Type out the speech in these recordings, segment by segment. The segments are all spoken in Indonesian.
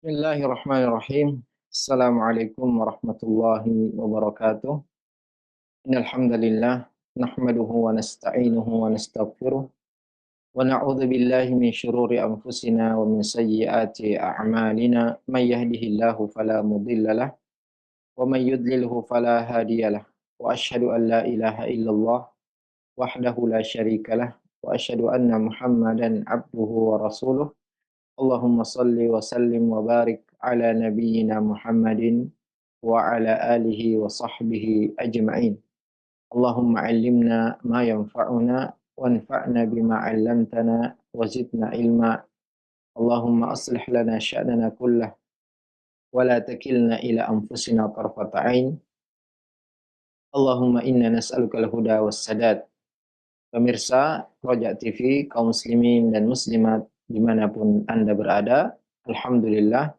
Bismillahirrahmanirrahim. Assalamualaikum warahmatullahi wabarakatuh. Innal hamdalillah nahmaduhu wa nasta'inuhu wa nastaghfiruh wa na'udzu billahi min syururi anfusina wa min sayyiati a'malina. May yahdihillahu fala mudhillalah wa may yudlilhu fala hadiyalah. Wa asyhadu an la ilaha illallah wahdahu la syarikalah wa asyhadu anna Muhammadan abduhu wa rasuluh. Allahumma salli wa sallim wa barik ala nabiyyina Muhammadin wa ala alihi wa sahbihi ajma'in. Allahumma allimna ma yanfa'una wanfa'na bima 'allamtana wa zidna ilma. Allahumma aslih lana sya'nana kullah wa la takilna ila anfusina tarfata 'ain. Allahumma inna nas'aluka al-huda was sadad. Pemirsa Project TV, kaum muslimin dan muslimat dimanapun Anda berada, alhamdulillah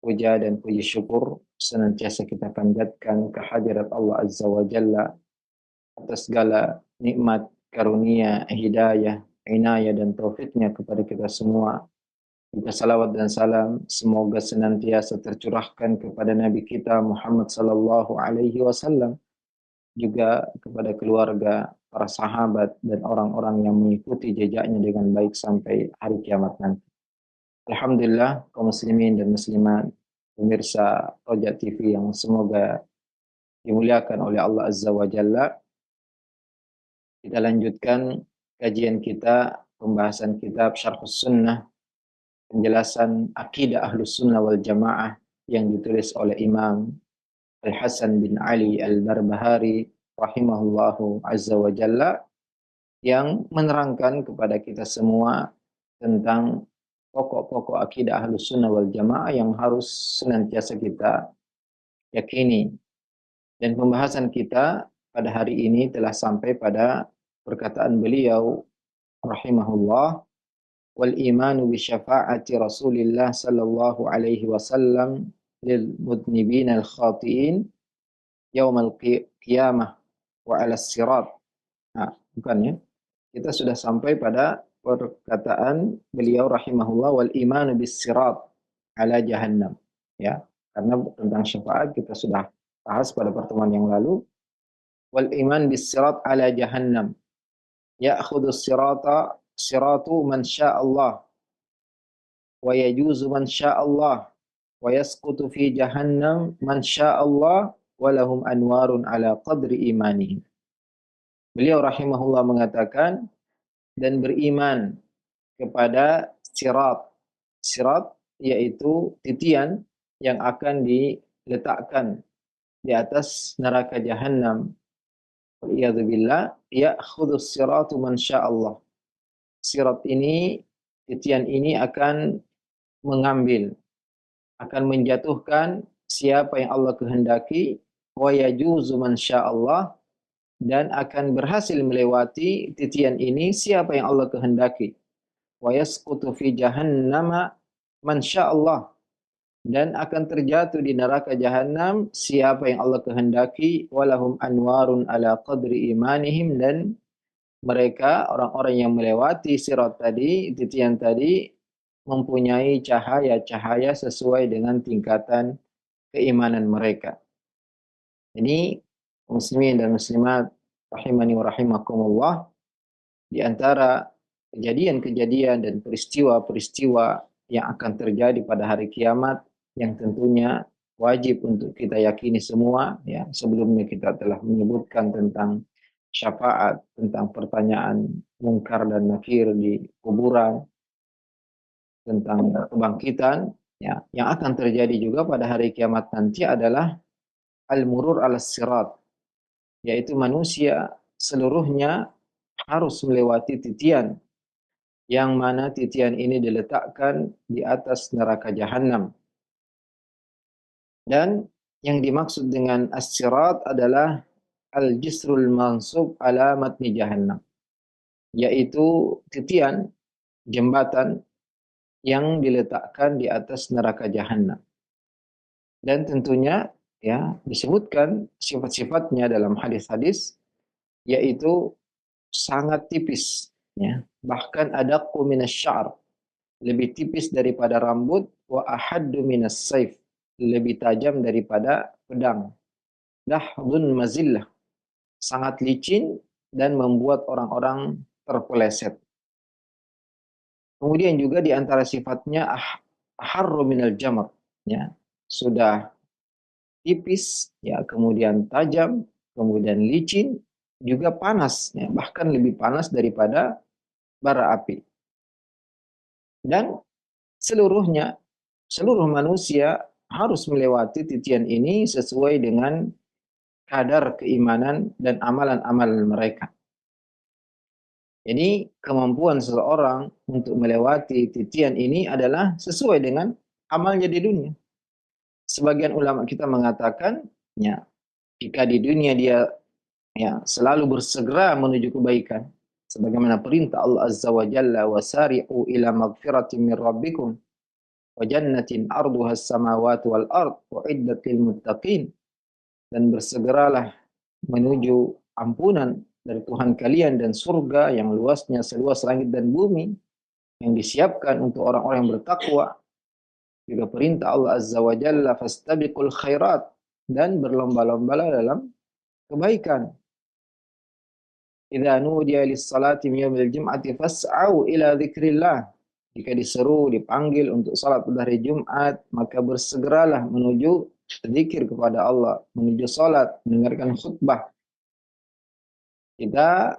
puja dan puji syukur senantiasa kita panjatkan kehadirat Allah Azza wa Jalla atas segala nikmat, karunia, hidayah, inayah dan taufiknya kepada kita semua. Juga salawat dan salam semoga senantiasa tercurahkan kepada Nabi kita Muhammad sallallahu alaihi wasallam, juga kepada keluarga, para sahabat dan orang-orang yang mengikuti jejaknya dengan baik sampai hari kiamat nanti. Alhamdulillah, kaum muslimin dan muslimat, pemirsa Roja TV yang semoga dimuliakan oleh Allah Azza wa Jalla. Kita lanjutkan kajian kita, pembahasan kitab Syarhus Sunnah, penjelasan akidah Ahlus Sunnah wal Jamaah yang ditulis oleh Imam Al-Hasan bin Ali Al-Barbahari rahimahullahu Azza wa Jalla, yang menerangkan kepada kita semua tentang pokok-pokok akidah Ahlus Sunnah wal Jamaah yang harus senantiasa kita yakini. Dan pembahasan kita pada hari ini telah sampai pada perkataan beliau rahimahullah, wal imanu bi syafa'ati Rasulillah sallallahu alaihi wasallam lil mudnibin al khati'in yaumal qiyamah wa 'ala sirat. Nah, bukan ya. Kita sudah sampai pada perkataan beliau rahimahullah, wal imanu bis sirat ala jahannam. Ya, karena tentang syafaat kita sudah bahas pada pertemuan yang lalu. Wal iman bis sirat ala jahannam. Ya'khudhu siratu man sya'allah wa yajuzu man sya'allah wa yasqutu fi jahannam man sya'allah wa lahum anwarun ala qadri imanihim. Beliau rahimahullah mengatakan, dan beriman kepada sirat. Sirat yaitu titian yang akan diletakkan di atas neraka jahannam. Waliyadzubillah, ya'khudus siratu man sya'allah. Sirat ini, titian ini akan mengambil, akan menjatuhkan siapa yang Allah kehendaki, wa yajuzu man sya'allah, dan akan berhasil melewati titian ini siapa yang Allah kehendaki. Wa yasqutu fi jahannama man sya'allah, dan akan terjatuh di neraka jahanam siapa yang Allah kehendaki. Walahum anwarun ala qadri imanihim, dan mereka orang-orang yang melewati sirat tadi, titian tadi, mempunyai cahaya-cahaya sesuai dengan tingkatan keimanan mereka. Ini muslimin dan muslimat rahimani wa rahimakumullah, di antara kejadian-kejadian dan peristiwa-peristiwa yang akan terjadi pada hari kiamat yang tentunya wajib untuk kita yakini semua, ya. Sebelumnya kita telah menyebutkan tentang syafaat, tentang pertanyaan mungkar dan nakir di kuburan, tentang kebangkitan, ya. Yang akan terjadi juga pada hari kiamat nanti adalah al-murur al-sirat, yaitu manusia seluruhnya harus melewati titian, yang mana titian ini diletakkan di atas neraka jahanam. Dan yang dimaksud dengan as-sirat adalah al-jisrul mansub ala matni jahannam, yaitu titian, jembatan yang diletakkan di atas neraka jahanam. Dan tentunya ya disebutkan sifat-sifatnya dalam hadis-hadis, yaitu sangat tipis, ya, bahkan adaqqu minasy-sya'r, lebih tipis daripada rambut, wa ahaddu minas saif, lebih tajam daripada pedang. Dahdun mazillah, sangat licin dan membuat orang-orang terpeleset. Kemudian juga di antara sifatnya aharru minal jamr, ya. Sudah tipis, ya, kemudian tajam, kemudian licin, juga panas, ya, bahkan lebih panas daripada bara api. Dan seluruhnya, seluruh manusia harus melewati titian ini sesuai dengan kadar keimanan dan amalan-amalan mereka. Jadi kemampuan seseorang untuk melewati titian ini adalah sesuai dengan amalnya di dunia. Sebagian ulama kita mengatakan, ya, jika di dunia dia, ya, selalu bersegera menuju kebaikan, sebagaimana perintah Allah Azza wa Jalla, wasari'u ila magfiratin min rabbikum wa jannatin arduha as-samawati wal ard uiddat lil muttaqin, dan bersegeralah menuju ampunan dari Tuhan kalian dan surga yang luasnya seluas langit dan bumi yang disiapkan untuk orang-orang yang bertakwa. Juga perintah Allah Azza wa Jalla, fastabiqul khairat, dan berlomba-lombalah dalam kebaikan. Idza nudiya lis-salati min yaumil jum'ati fas'au ila dzikrillah. Jika diseru, dipanggil untuk salat pada hari Jumat, maka bersegeralah menuju zikir kepada Allah, menuju salat, mendengarkan khutbah. Kita,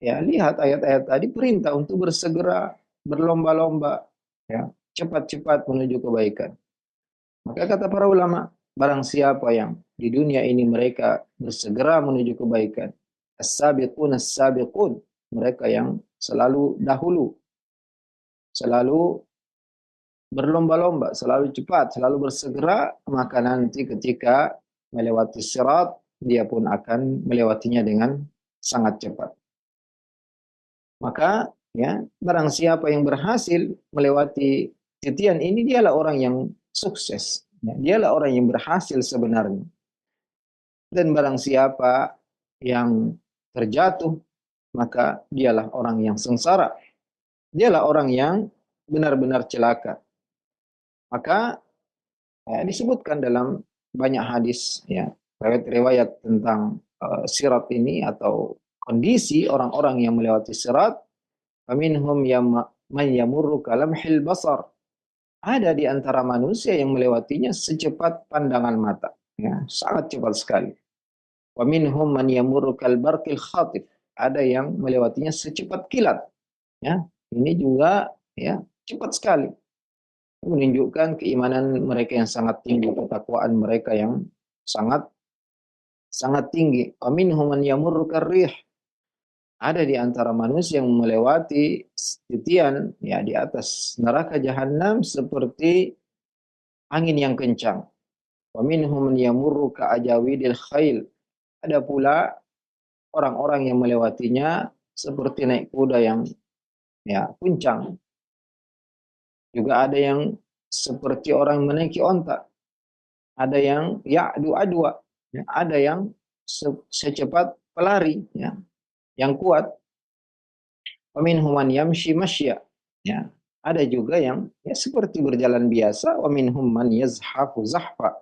ya, lihat ayat-ayat tadi perintah untuk bersegera, berlomba-lomba, ya, cepat-cepat menuju kebaikan. Maka kata para ulama, barang siapa yang di dunia ini mereka bersegera menuju kebaikan, as-sabiqun as-sabiqun, mereka yang selalu dahulu, selalu berlomba-lomba, selalu cepat, selalu bersegera, maka nanti ketika melewati sirat, dia pun akan melewatinya dengan sangat cepat. Maka, ya, barang siapa yang berhasil melewati titian ini, dialah orang yang sukses. Ya, dialah orang yang berhasil sebenarnya. Dan barang siapa yang terjatuh, maka dialah orang yang sengsara. Dialah orang yang benar-benar celaka. Maka, ya, disebutkan dalam banyak hadis, ya, riwayat tentang sirat ini atau kondisi orang-orang yang melewati sirat. Faminhum man yamurru kalamhil basar. Ada di antara manusia yang melewatinya secepat pandangan mata, ya, sangat cepat sekali. Wa minhum man yamurru kalbarqil khatif. Ada yang melewatinya secepat kilat, ya. Ini juga, ya, cepat sekali. Menunjukkan keimanan mereka yang sangat tinggi, ketakwaan mereka yang sangat sangat tinggi. Wa minhum man yamurru karrih. Ada di antara manusia yang melewati titian, ya, di atas neraka jahanam seperti angin yang kencang. Wa minhum man yamurru ka'ajawidil khail. Ada pula orang-orang yang melewatinya seperti naik kuda yang, ya, kuncang. Juga ada yang seperti orang menaiki onta. Ada yang ya'du adwa, ya, ada yang secepat pelari, ya, yang kuat. Wa minhum man yamshi masya. Ya, ada juga yang, ya, seperti berjalan biasa. Wa minhum man yazhafu zahfa.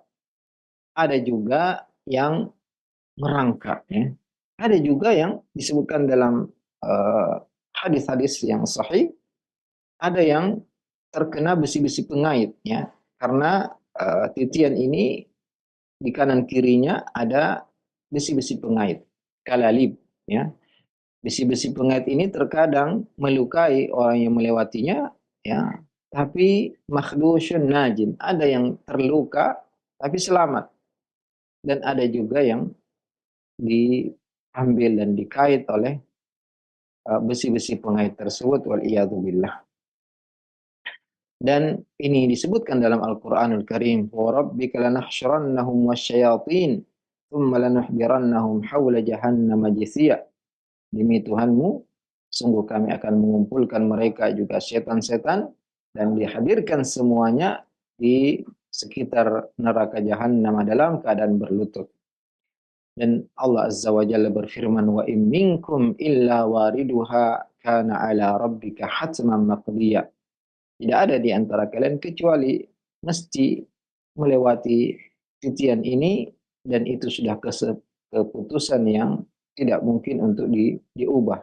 Ada juga yang merangkak, ya. Ada juga yang disebutkan dalam hadis-hadis yang sahih, ada yang terkena besi-besi pengait, ya. Karena titian ini di kanan kirinya ada besi-besi pengait, kalalib, ya. Besi-besi pengait ini terkadang melukai orang yang melewatinya, ya. Tapi makhdusyun najin, ada yang terluka tapi selamat. Dan ada juga yang diambil dan dikait oleh besi-besi pengait tersebut, wal billah. Dan ini disebutkan dalam Al-Qur'anul Karim, wa rabbika lanahsyurannahum wasyayatin thumma lanuhdirannahum haula jahannam jithiya. Demi Tuhanmu, sungguh kami akan mengumpulkan mereka juga setan-setan dan dihadirkan semuanya di sekitar neraka jahannam dalam keadaan berlutut. Dan Allah Azza wa Jalla berfirman, wa in minkum illa wariduha kana ala rabbika hatman maqdiya. Tidak ada di antara kalian kecuali mesti melewati titian ini, dan itu sudah keputusan yang tidak mungkin untuk diubah.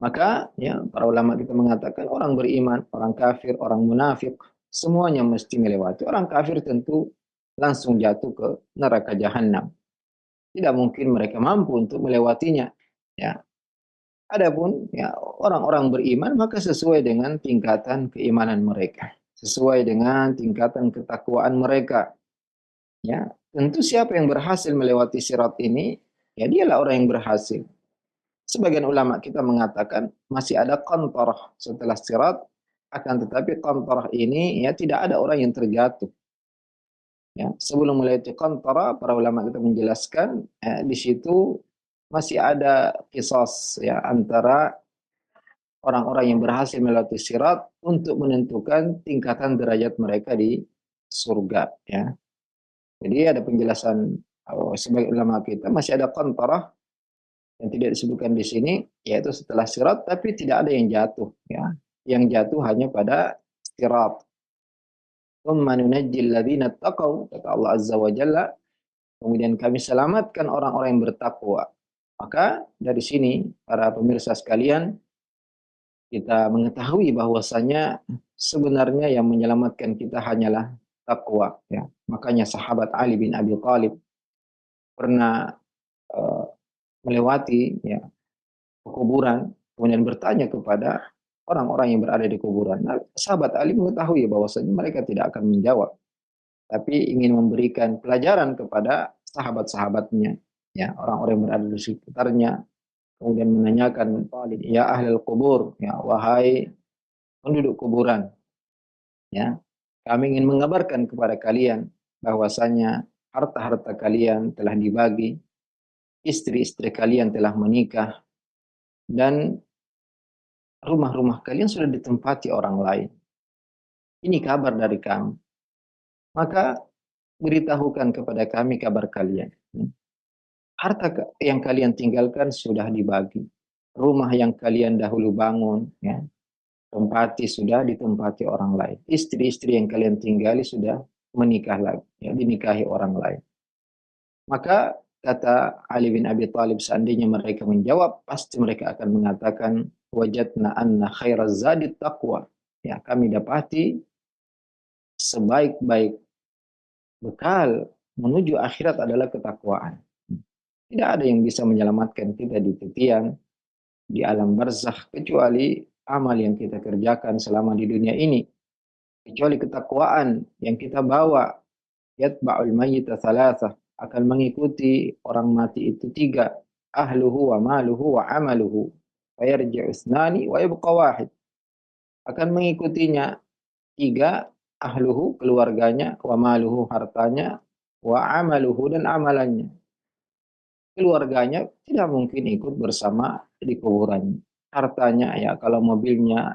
Maka ya para ulama kita mengatakan orang beriman, orang kafir, orang munafik, semuanya mesti melewati. Orang kafir tentu langsung jatuh ke neraka jahanam. Tidak mungkin mereka mampu untuk melewatinya. Ya. Adapun ya orang-orang beriman maka sesuai dengan tingkatan keimanan mereka, sesuai dengan tingkatan ketakwaan mereka. Ya, tentu siapa yang berhasil melewati sirat ini, ya dialah orang yang berhasil. Sebagian ulama kita mengatakan masih ada qantarah setelah sirat, akan tetapi qantarah ini ya tidak ada orang yang terjatuh. Ya, sebelum melewati qantarah, para ulama kita menjelaskan di situ masih ada kisos ya antara orang-orang yang berhasil melewati sirat untuk menentukan tingkatan derajat mereka di surga. Ya, jadi ada penjelasan sebagai ulama kita masih ada qantarah yang tidak disebutkan di sini, yaitu setelah sirat, tapi tidak ada yang jatuh. Ya, yang jatuh hanya pada sirat. Tsumma nunajjil ladzina taqaw, kata Allah Azza wa Jalla, kemudian kami selamatkan orang-orang yang bertakwa. Maka dari sini para pemirsa sekalian, kita mengetahui bahwasanya sebenarnya yang menyelamatkan kita hanyalah takwa. Ya. Makanya sahabat Ali bin Abi Thalib pernah uh, melewati ya, kuburan, kemudian bertanya kepada orang-orang yang berada di kuburan. Nah, sahabat Ali mengetahui bahwasanya mereka tidak akan menjawab, tapi ingin memberikan pelajaran kepada sahabat-sahabatnya, ya orang-orang yang berada di sekitarnya, kemudian menanyakan, ya ahlul kubur, ya wahai penduduk kuburan, ya kami ingin mengabarkan kepada kalian bahwasanya harta-harta kalian telah dibagi, istri-istri kalian telah menikah, dan rumah-rumah kalian sudah ditempati orang lain. Ini kabar dari kami. Maka beritahukan kepada kami kabar kalian. Harta yang kalian tinggalkan sudah dibagi. Rumah yang kalian dahulu bangun, ya, tempati sudah ditempati orang lain. Istri-istri yang kalian tinggali sudah menikah lagi, ya, dinikahi orang lain. Maka kata Ali bin Abi Thalib, seandainya mereka menjawab, pasti mereka akan mengatakan, wajadna anna khairaz zadit taqwa. Ya, kami dapati sebaik-baik bekal menuju akhirat adalah ketakwaan. Tidak ada yang bisa menyelamatkan kita di titian, di alam barzakh, kecuali amal yang kita kerjakan selama di dunia ini. Kecuali ketakwaan yang kita bawa, yatba'ul mayyita thalathah, akan mengikuti orang mati itu tiga, ahluhu wa maluhu wa amaluhu, fayarji'u isnani wa yabqa wahid. Akan mengikutinya tiga, ahluhu keluarganya, wa maluhu hartanya, wa amaluhu dan amalannya. Keluarganya tidak mungkin ikut bersama di kuburan. Hartanya ya kalau mobilnya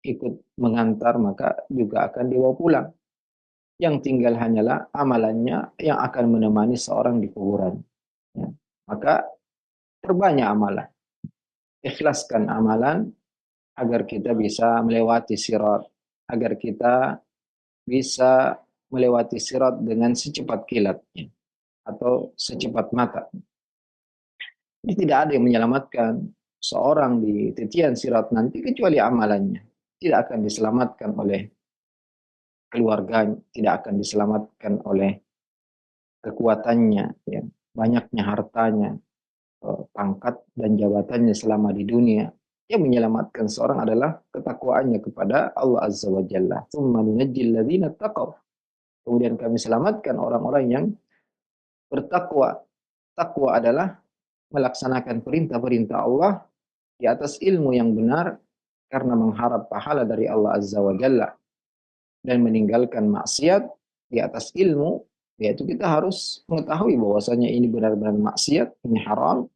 ikut mengantar maka juga akan dibawa pulang. Yang tinggal hanyalah amalannya yang akan menemani seorang di kuburan. Ya. Maka perbanyak amalan. Ikhlaskan amalan agar kita bisa melewati sirat. Agar kita bisa melewati sirat dengan secepat kilat. Atau secepat mata. Jadi tidak ada yang menyelamatkan seorang di titian sirat nanti kecuali amalannya. Tidak akan diselamatkan oleh keluarganya, tidak akan diselamatkan oleh kekuatannya, ya, banyaknya hartanya, pangkat dan jabatannya selama di dunia. Yang menyelamatkan seorang adalah ketakwaannya kepada Allah Azza wa Jalla. Tsumma nunajjil ladzina taqaw. Kemudian kami selamatkan orang-orang yang bertakwa. Takwa adalah melaksanakan perintah-perintah Allah di atas ilmu yang benar karena mengharap pahala dari Allah Azza wa Jalla, dan meninggalkan maksiat di atas ilmu, yaitu kita harus mengetahui bahwasanya ini benar-benar maksiat, ini haram,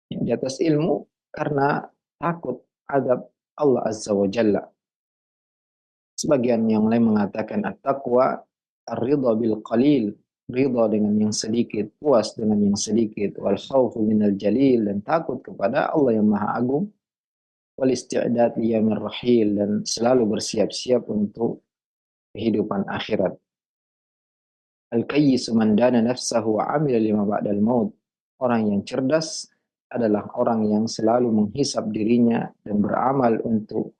di atas ilmu karena takut adab Allah Azza wa Jalla. Sebagian yang lain mengatakan at-taqwa ar-ridha bil qalil, ridha dengan yang sedikit, puas dengan yang sedikit, wal khaufu minal jalil, dan takut kepada Allah yang Maha Agung, wal isti'dad liyaumir rahil, dan selalu bersiap-siap untuk kehidupan akhirat. Al-kayyisu man dana nafsahu wa amila lima ba'dal maut. Orang yang cerdas adalah orang yang selalu menghisap dirinya dan beramal untuk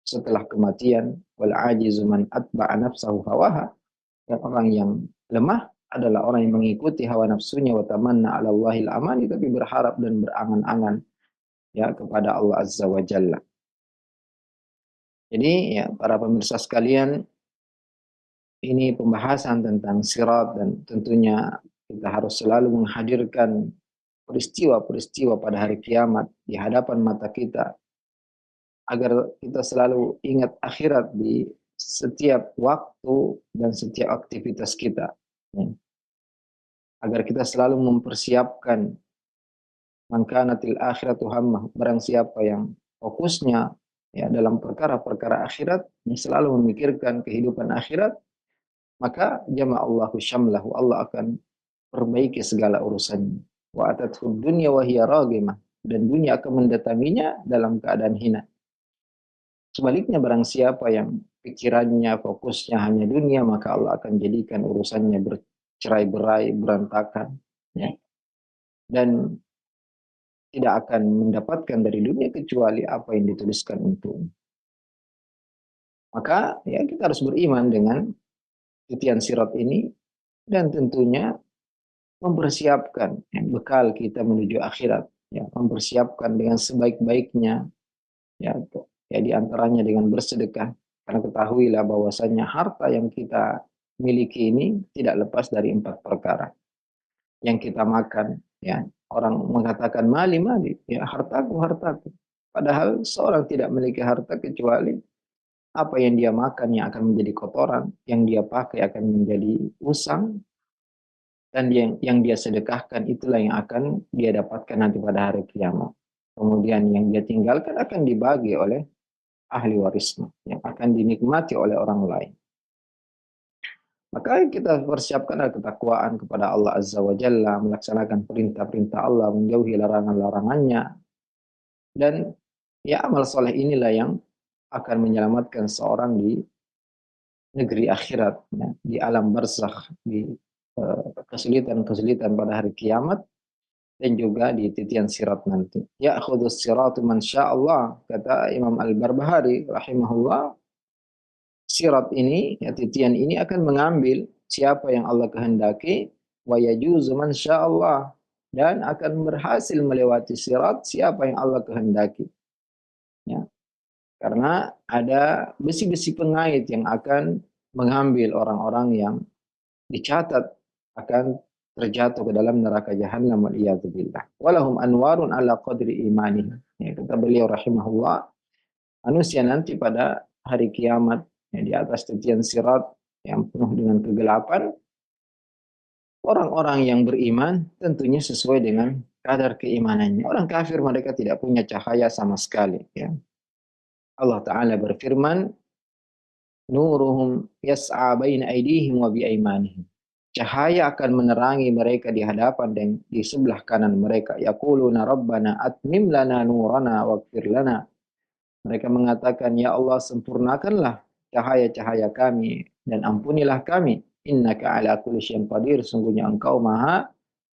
setelah kematian. Wal ajizu man atba'a nafsahu hawaha. Dan orang yang lemah adalah orang yang mengikuti hawa nafsunya, wa tamanna 'ala Allahil amani, tapi berharap dan berangan-angan ya kepada Allah Azza wa Jalla. Jadi ya para pemirsa sekalian, ini pembahasan tentang sirat, dan tentunya kita harus selalu menghadirkan peristiwa-peristiwa pada hari kiamat di hadapan mata kita, agar kita selalu ingat akhirat di setiap waktu dan setiap aktivitas kita. Ya. Agar kita selalu mempersiapkan, man kanatil akhiratu hammah, barang siapa yang fokusnya ya dalam perkara-perkara akhirat, yang selalu memikirkan kehidupan akhirat, maka jama'allahu syamlahu, Allah akan perbaiki segala urusannya. Wa atathud dunya wa hiya raghimah, dan dunia akan mendatanginya dalam keadaan hina. Sebaliknya barang siapa yang pikirannya, fokusnya hanya dunia, maka Allah akan jadikan urusannya bercerai-berai, berantakan, ya. Dan tidak akan mendapatkan dari dunia kecuali apa yang dituliskan untuk. Maka ya kita harus beriman dengan titian sirat ini, dan tentunya mempersiapkan ya, bekal kita menuju akhirat, ya, mempersiapkan dengan sebaik-baiknya, ya, ya di antaranya dengan bersedekah, karena ketahuilah bahwasanya harta yang kita miliki ini tidak lepas dari 4 perkara. Yang kita makan, ya, orang mengatakan mali mali, ya hartaku hartaku, padahal seorang tidak memiliki harta kecuali apa yang dia makan yang akan menjadi kotoran, yang dia pakai akan menjadi usang, dan yang dia sedekahkan itulah yang akan dia dapatkan nanti pada hari kiamat. Kemudian yang dia tinggalkan akan dibagi oleh ahli warisnya, yang akan dinikmati oleh orang lain. Maka kita persiapkan ketakwaan kepada Allah Azza wa Jalla, melaksanakan perintah-perintah Allah, menjauhi larangan-larangannya. Dan ya amal soleh inilah yang akan menyelamatkan seorang di negeri akhirat, ya, di alam barzakh, di kesulitan-kesulitan pada hari kiamat, dan juga di titian sirat nanti. Ya khudus siratu man sya'allah, kata Imam Al-Barbahari rahimahullah, sirat ini, ya titian ini akan mengambil siapa yang Allah kehendaki, wa yajuzu man sya'allah, dan akan berhasil melewati sirat siapa yang Allah kehendaki. Ya. Karena ada besi-besi pengait yang akan mengambil orang-orang yang dicatat akan terjatuh ke dalam neraka jahanam, waliyadzubillah. Walahum anwarun ala qadri imanih. Ya, kata beliau rahimahullah, manusia nanti pada hari kiamat, ya, di atas titian sirat yang penuh dengan kegelapan, orang-orang yang beriman tentunya sesuai dengan kadar keimanannya. Orang kafir mereka tidak punya cahaya sama sekali. Ya. Allah Ta'ala berfirman, nuruhum yas'a baina aydihim wa biaimanihim. Cahaya akan menerangi mereka di hadapan dan di sebelah kanan mereka. Yaquluna rabbana atmim lana nurana waghfir lana. Mereka mengatakan, ya Allah, sempurnakanlah cahaya-cahaya kami dan ampunilah kami. Innaka ala kulli syai'in qadir. Sungguhnya Engkau Maha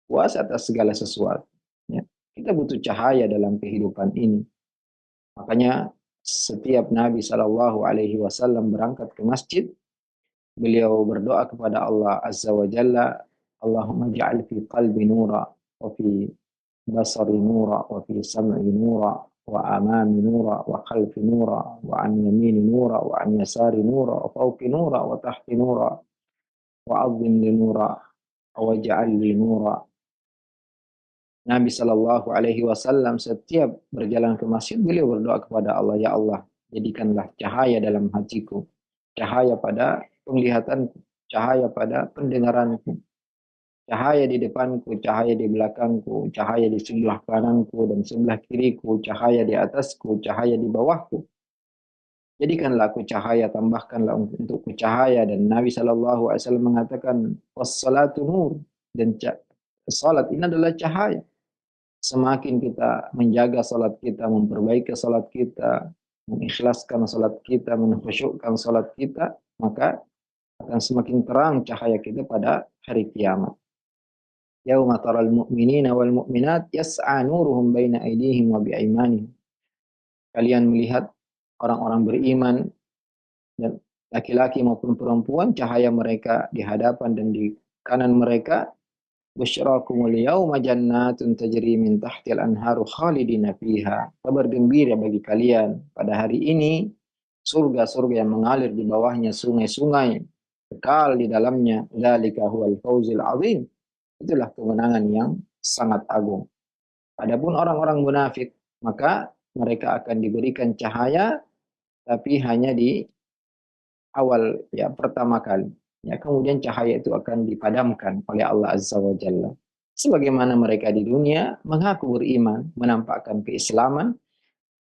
kuasa atas segala sesuatu. Ya. Kita butuh cahaya dalam kehidupan ini. Makanya setiap Nabi Shallallahu Alaihi Wasallam berangkat ke masjid, beliau berdoa kepada Allah Azza wa Jalla, Allahumma ja'al fi qalbi nura, wa fi basari nura, wa fi sam'i nura, wa amami nura, wa khalfi nura, wa an yamini nura, wa an yasari nura, wa fawqi nura, wa tahti nura, wa azim li nura, wa ja'al li nura. Nabi Shallallahu Alaihi Wasallam setiap berjalan ke masjid, beliau berdoa kepada Allah, ya Allah, jadikanlah cahaya dalam hatiku, cahaya pada penglihatanku, cahaya pada pendengaranku, cahaya di depanku, cahaya di belakangku, cahaya di sebelah kananku dan sebelah kiriku, cahaya di atasku, cahaya di bawahku. Jadikanlah aku cahaya, tambahkanlah untukku cahaya. Dan Nabi Shallallahu Alaihi Wasallam mengatakan, wassalatu nur, dan salat ini adalah cahaya. semakin kita menjaga salat kita, memperbaiki salat kita, mengikhlaskan salat kita, mengkhusyukkan salat kita, maka akan semakin terang cahaya kita pada hari kiamat. Yauma taral mu'minina wal mu'minat yas'a nuruhum baina aydihim wa biaimanihim. Kalian melihat orang-orang beriman dan laki-laki maupun perempuan, cahaya mereka di hadapan dan di kanan mereka. Busyrakumul yauma jannatun tajri min tahtil anharu khalidina fiha. Kabar gembira bagi kalian pada hari ini, surga-surga yang mengalir di bawahnya sungai-sungai, kekal di dalamnya. Dzalika huwal fawzul azim. Itulah kemenangan yang sangat agung. Adapun orang-orang munafik, maka mereka akan diberikan cahaya tapi hanya di awal, ya, pertama kali. Ya, kemudian cahaya itu akan dipadamkan oleh Allah Azza wa Jalla. Sebagaimana mereka di dunia mengaku beriman, menampakkan keislaman,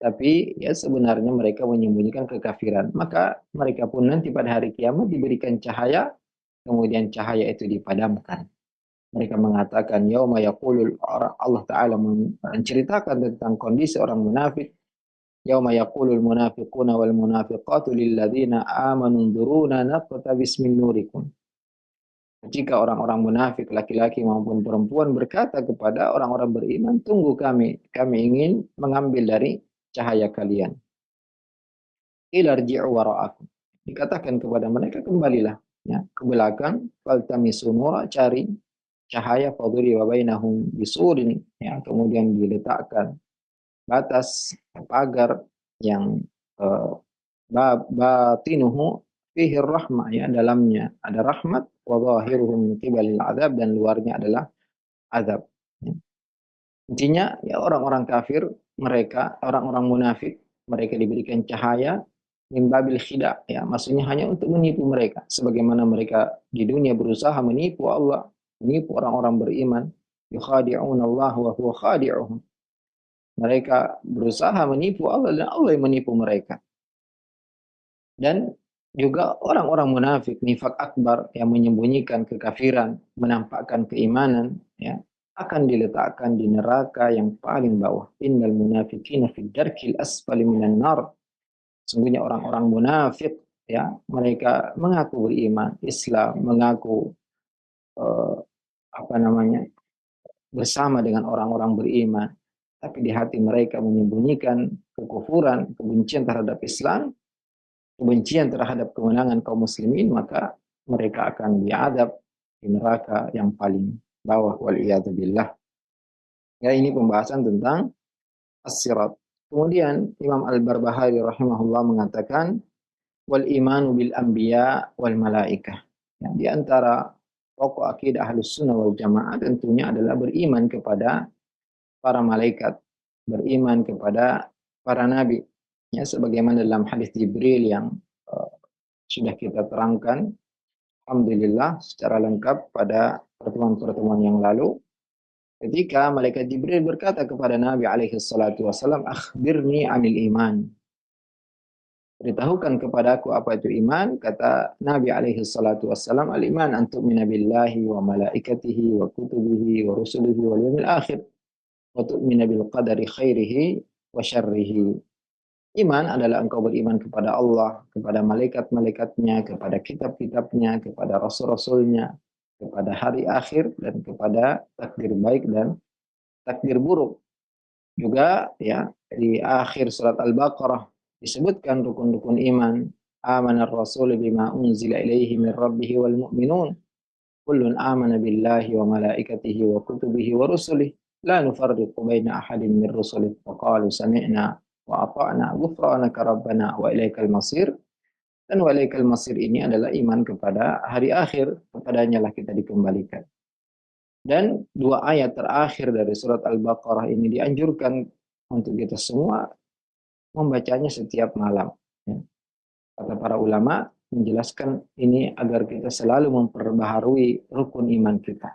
tapi ya sebenarnya mereka menyembunyikan kekafiran. Maka mereka pun nanti pada hari kiamat diberikan cahaya, kemudian cahaya itu dipadamkan. Mereka mengatakan, yauma yaqulul, Allah Ta'ala menceritakan tentang kondisi orang munafik. Yauma yaqulul munafiquna wal munafiqatu lil ladzina amanu dzuruna naqtabis min nurikum. Jika orang-orang munafik laki-laki maupun perempuan berkata kepada orang-orang beriman, tunggu kami ingin mengambil dari cahaya kalian. Ilarji'u wara'akum. Dikatakan kepada mereka, kembalilah, ya, ke belakang, faltamisu nura, cari cahaya, faduri wa bainahum bisurin, ya, kemudian diletakkan batas pagar yang batinuhu fihi rahmah, ya, dalamnya ada rahmat, wa zahiruhu min qibalil azab, dan luarnya adalah azab. Ya. Intinya ya orang-orang kafir, mereka orang-orang munafik, mereka diberikan cahaya min babil khida, ya, maksudnya hanya untuk menipu mereka, sebagaimana mereka di dunia berusaha menipu Allah, menipu orang-orang beriman. Yukhadi'una Allah wa huwa khadi'uhum. Mereka berusaha menipu Allah dan Allah yang menipu mereka. Dan juga orang-orang munafik, nifak akbar, yang menyembunyikan kekafiran, menampakkan keimanan, ya, akan diletakkan di neraka yang paling bawah. Innal munafiqina fid darkil asfali minan nar. Sungguhnya orang-orang munafik, ya, mereka mengaku beriman, Islam, mengaku bersama dengan orang-orang beriman, tapi di hati mereka menyembunyikan kekufuran, kebencian terhadap Islam, kebencian terhadap kemenangan kaum muslimin, maka mereka akan diadab di neraka yang paling bawah, waliyadzubillah. Ya, ini pembahasan tentang as-sirat. Kemudian Imam Al-Barbahari rahimahullah mengatakan, wal imanu bil anbiya wal malaikah. Ya, di antara pokok akidah Ahlus Sunnah wal Jamaah tentunya adalah beriman kepada para malaikat, beriman kepada para nabi. Ya, sebagaimana dalam hadis Jibril yang sudah kita terangkan, alhamdulillah, secara lengkap pada pertemuan-pertemuan yang lalu, ketika malaikat Jibril berkata kepada Nabi alaihi salatu wasallam, akhbirni anil iman. Beritahukan kepadaku apa itu iman. Kata Nabi alaihi salatu wassalam, al-iman an tu'mina billahi wa malaikatihi wa kutubihi wa rusulihi wal yawmil akhir wa tu'mina bil qadari khairihi wa syarrihi. Iman adalah engkau beriman kepada Allah, kepada malaikat-malaikatnya, kepada kitab-kitabnya, kepada rasul-rasulnya, kepada hari akhir, dan kepada takdir baik dan takdir buruk. Juga ya di akhir surat Al-Baqarah disebutkan rukun-rukun iman. Amanar rasul bima unzila ilaihi min rabbih wal mu'minun. Kullun amana billahi wa malaikatihi wa kutubihi wa rusulihi. La nufarriqu baina ahadin min rusulihi. Wa qalu sami'na wa ata'na ghufranaka rabbana wa ilaikal masir. Dan wa ilaikal masir ini adalah iman kepada hari akhir. Kepadanya lah kita dikembalikan. Dan dua ayat terakhir dari surat Al-Baqarah ini dianjurkan untuk kita semua membacanya setiap malam. Ya. Kata para ulama menjelaskan ini agar kita selalu memperbaharui rukun iman kita.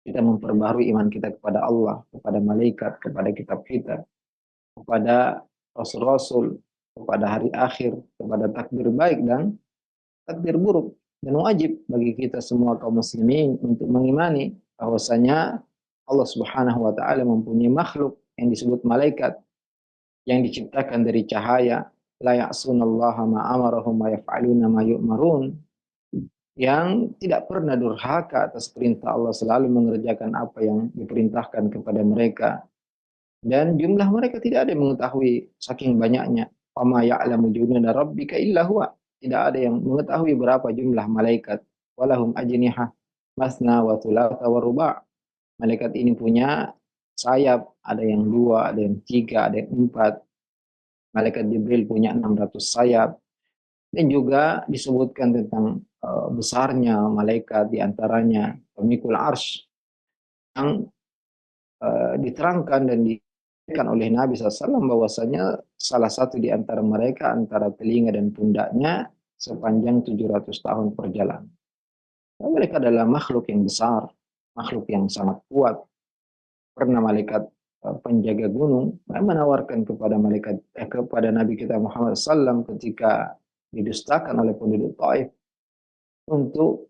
Kita memperbaharui iman kita kepada Allah, kepada malaikat, kepada kitab kita, kepada rasul-rasul, kepada hari akhir, kepada takdir baik dan takdir buruk. Dan wajib bagi kita semua kaum muslimin untuk mengimani bahwasanya Allah Subhanahu wa taala mempunyai makhluk yang disebut malaikat yang diciptakan dari cahaya, la ya'sunallaha ma amarahum wa yaf'aluna ma yu'marun, yang tidak pernah durhaka atas perintah Allah, selalu mengerjakan apa yang diperintahkan kepada mereka. Dan jumlah mereka tidak ada yang mengetahui saking banyaknya. Wama ya'lamu junuda rabbika illa huwa. Tidak ada yang mengetahui berapa jumlah malaikat. Walahum ajnihah masna wa thulatha wa ruba'. Malaikat ini punya sayap, ada yang 2, ada yang 3, ada yang 4. Malaikat Jibril punya 600 sayap. Dan juga disebutkan tentang besarnya malaikat, di antaranya pemikul arsy, yang diterangkan dan dikatakan oleh Nabi SAW bahwasanya salah satu di antara mereka antara telinga dan pundaknya sepanjang 700 tahun perjalanan. Dan mereka adalah makhluk yang besar, makhluk yang sangat kuat. Pernah malaikat penjaga gunung menawarkan kepada Nabi kita Muhammad SAW ketika didustakan oleh penduduk Taif untuk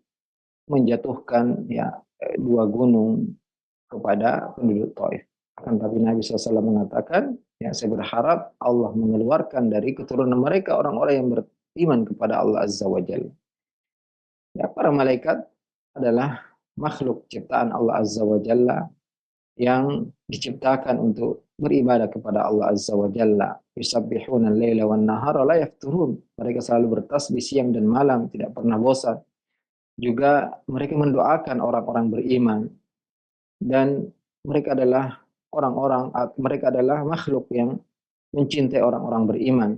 menjatuhkan dua gunung kepada penduduk Taif. Akan tapi Nabi SAW mengatakan, saya berharap Allah mengeluarkan dari keturunan mereka orang-orang yang beriman kepada Allah Azza wa Jalla. Para malaikat adalah makhluk ciptaan Allah Azza wa Jalla yang diciptakan untuk beribadah kepada Allah Azza wa Jalla. Yusabbihuna al-laila wan nahara la yafturun. Mereka selalu bertasbih siang dan malam, tidak pernah bosan. Juga mereka mendoakan orang-orang beriman, dan mereka adalah makhluk yang mencintai orang-orang beriman.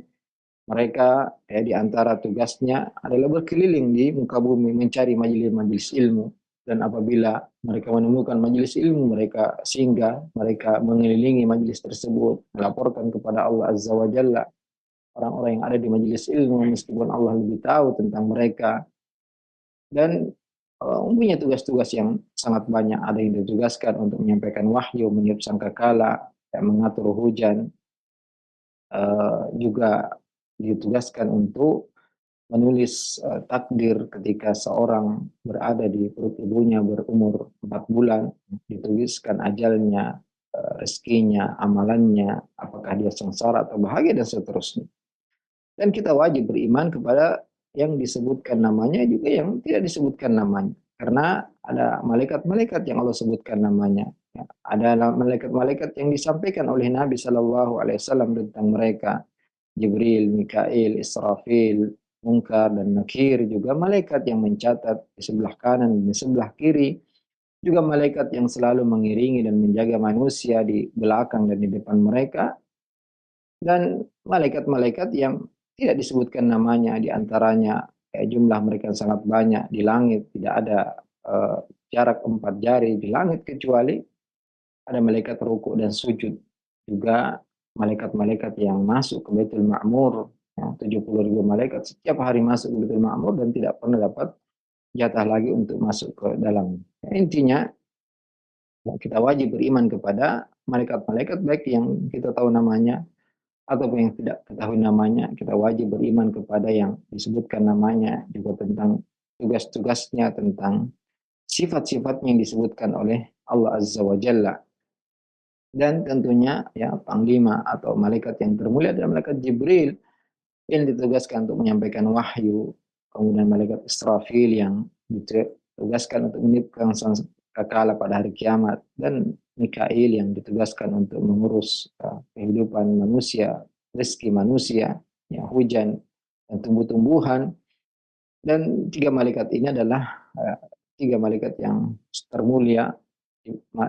Mereka di antara tugasnya adalah berkeliling di muka bumi mencari majelis-majelis ilmu, dan apabila mereka menemukan majelis ilmu, mereka singgah, mereka mengelilingi majelis tersebut, melaporkan kepada Allah Azza wa Jalla orang-orang yang ada di majelis ilmu, meskipun Allah lebih tahu tentang mereka. Dan mempunyai tugas-tugas yang sangat banyak. Ada yang ditugaskan untuk menyampaikan wahyu, meniup sangkakala, mengatur hujan, juga ditugaskan untuk menulis takdir ketika seorang berada di perut ibunya berumur 4 bulan, dituliskan ajalnya, rezekinya, amalannya, apakah dia sengsara atau bahagia, dan seterusnya. Dan kita wajib beriman kepada yang disebutkan namanya juga yang tidak disebutkan namanya. Karena ada malaikat-malaikat yang Allah sebutkan namanya. Ada malaikat-malaikat yang disampaikan oleh Nabi Shallallahu Alaihi Wasallam tentang mereka. Jibril, Mikail, Israfil, Munkar, dan Nakir. Juga malaikat yang mencatat di sebelah kanan dan di sebelah kiri. Juga malaikat yang selalu mengiringi dan menjaga manusia di belakang dan di depan mereka. Dan malaikat-malaikat yang tidak disebutkan namanya, di antaranya jumlah mereka sangat banyak di langit, tidak ada jarak 4 jari di langit, kecuali ada malaikat rukuk dan sujud. Juga malaikat-malaikat yang masuk ke Baitul Ma'mur, 70.000 malaikat setiap hari masuk ke Baitul Ma'mur dan tidak pernah dapat jatah lagi untuk masuk ke dalam. Intinya kita wajib beriman kepada malaikat-malaikat, baik yang kita tahu namanya ataupun yang tidak ketahui namanya. Kita wajib beriman kepada yang disebutkan namanya, juga tentang tugas-tugasnya, tentang sifat-sifatnya yang disebutkan oleh Allah Azza wa Jalla. Dan tentunya panglima atau malaikat yang termulia adalah malaikat Jibril yang ditugaskan untuk menyampaikan wahyu. Kemudian malaikat Israfil yang ditugaskan untuk meniupkan sangkakala pada hari kiamat, dan Mikail yang ditugaskan untuk mengurus kehidupan manusia, rezeki manusia, hujan dan tumbuh-tumbuhan. Dan 3 malaikat ini adalah 3 malaikat yang termulia,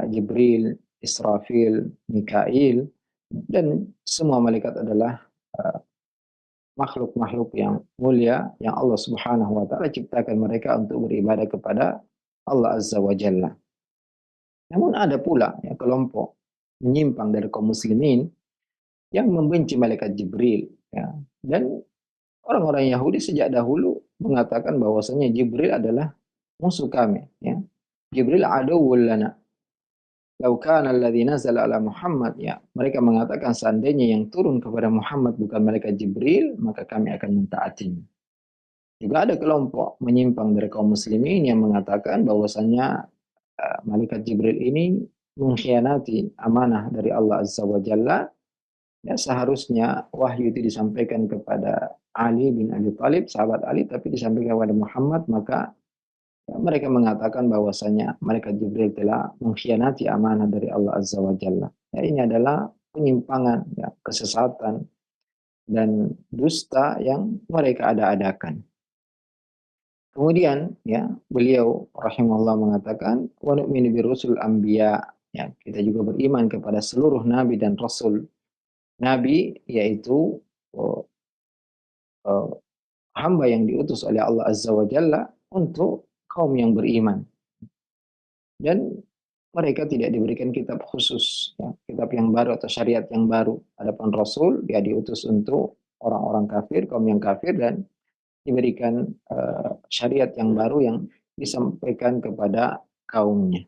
Jibril, Israfil, Mikail, dan semua malaikat adalah makhluk-makhluk yang mulia yang Allah Subhanahu wa taala ciptakan mereka untuk beribadah kepada Allah Azza wa Jalla. Namun ada pula kelompok menyimpang dari kaum muslimin yang membenci malaikat Jibril. Dan orang-orang Yahudi sejak dahulu mengatakan bahwasanya Jibril adalah musuh kami. Jibril aduwwul lana. Lau kana alladzi nazala ala Muhammad, mereka mengatakan seandainya yang turun kepada Muhammad bukan malaikat Jibril, maka kami akan mentaatinya. Juga ada kelompok menyimpang dari kaum muslimin yang mengatakan bahwasanya malaikat Jibril ini mengkhianati amanah dari Allah Azza wa Jalla, ya seharusnya wahyu itu disampaikan kepada Ali bin Abi Thalib, sahabat Ali, tapi disampaikan kepada Muhammad, maka ya, mereka mengatakan bahwasanya malaikat Jibril telah mengkhianati amanah dari Allah Azza wa Jalla. Ya, ini adalah penyimpangan, ya, kesesatan dan dusta yang mereka ada-adakan. Kemudian ya beliau rahimahullah mengatakan wa nu'minu birusul anbiya, ya kita juga beriman kepada seluruh nabi dan rasul. Nabi yaitu uh, uh, hamba yang diutus oleh Allah Azza wa Jalla untuk kaum yang beriman, dan mereka tidak diberikan kitab khusus, ya, kitab yang baru atau syariat yang baru. Adapun rasul dia diutus untuk orang-orang kafir, kaum yang kafir, dan diberikan syariat yang baru yang disampaikan kepada kaumnya.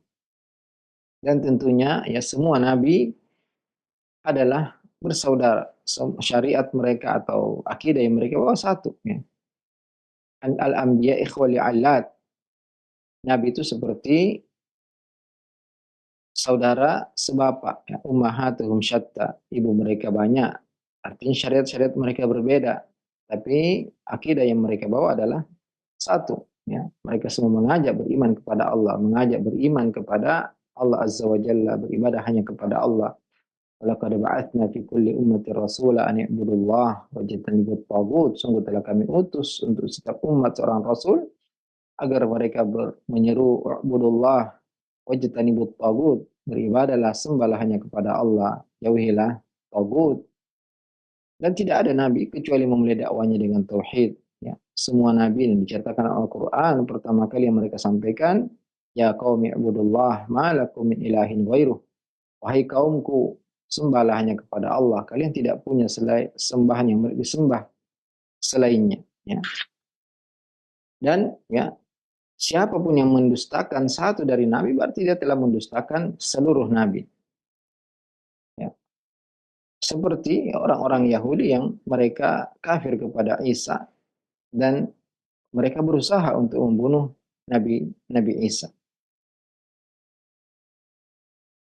Dan tentunya ya semua nabi adalah bersaudara. Syariat mereka atau akidah yang mereka bawa satu. Ya. Al-anbiya ikhwali allat. Nabi itu seperti saudara sebapak. Ya. Ummahatuhum syatta. Ibu mereka banyak. Artinya syariat-syariat mereka berbeda. Tapi akidah yang mereka bawa adalah satu. Ya. Mereka semua mengajak beriman kepada Allah. Mengajak beriman kepada Allah Azza wa Jalla. Beribadah hanya kepada Allah. Walaqad ba'atsna fi kulli ummatin rasula an i'budullah wajtanibut taghut. Sungguh telah kami utus untuk setiap umat seorang rasul agar mereka menyeru i'budullah wajtanibut taghut. Beribadahlah, sembahlah hanya kepada Allah, jauhilah taghut. Dan tidak ada nabi kecuali memulai dakwanya dengan tauhid. Ya, semua nabi yang diceritakan Al-Quran pertama kali yang mereka sampaikan, ya qaumi i'budullah ma lakum min ilahin ghairuh. Wahai kaumku, sembahlah hanya kepada Allah. Kalian tidak punya sembahan yang disembah selainnya. Ya. Dan ya siapapun yang mendustakan satu dari nabi berarti dia telah mendustakan seluruh nabi. Ya. Seperti orang-orang Yahudi yang mereka kafir kepada Isa dan mereka berusaha untuk membunuh Nabi Isa.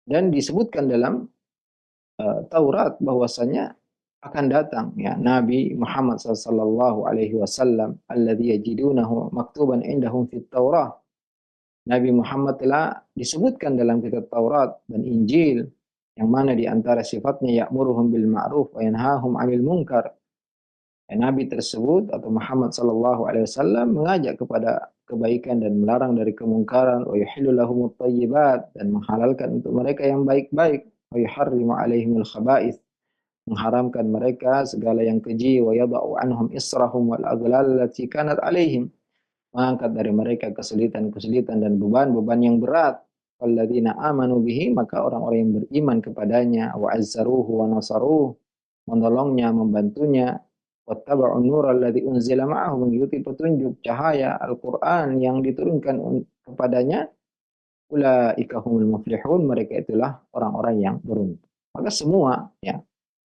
Dan disebutkan dalam Taurat bahwasanya akan datang ya Nabi Muhammad sallallahu alaihi wasallam alladzi yajidunahu maktuban indahum fit Taurah. Nabi Muhammad telah disebutkan dalam kitab Taurat dan Injil, yang mana di antara sifatnya ya'muruhum bil ma'ruf wa yanhahum 'anil munkar. Ya, Nabi tersebut atau Muhammad sallallahu alaihi wasallam mengajak kepada kebaikan dan melarang dari kemungkaran, wa yuhillu lahumut thayyibat, dan menghalalkan untuk mereka yang baik-baik, wa yuharrimu 'alaihimul khaba'ith, mengharamkan mereka segala yang keji, wa yada'u anhum israhum wal aghlal allati kanat 'alaihim, mengangkat dari mereka kesulitan-kesulitan dan beban-beban yang berat. Walladzina amanu bihi, maka orang-orang yang beriman kepadanya, wa azzaruhu wa nasaruhu, menolongnya, membantunya, wattaba'un nural ladzi unzila ma'ahu, mengikuti petunjuk cahaya Al-Qur'an yang diturunkan kepadanya, ulaika humul muflihun, mereka itulah orang-orang yang beruntung. Maka semua ya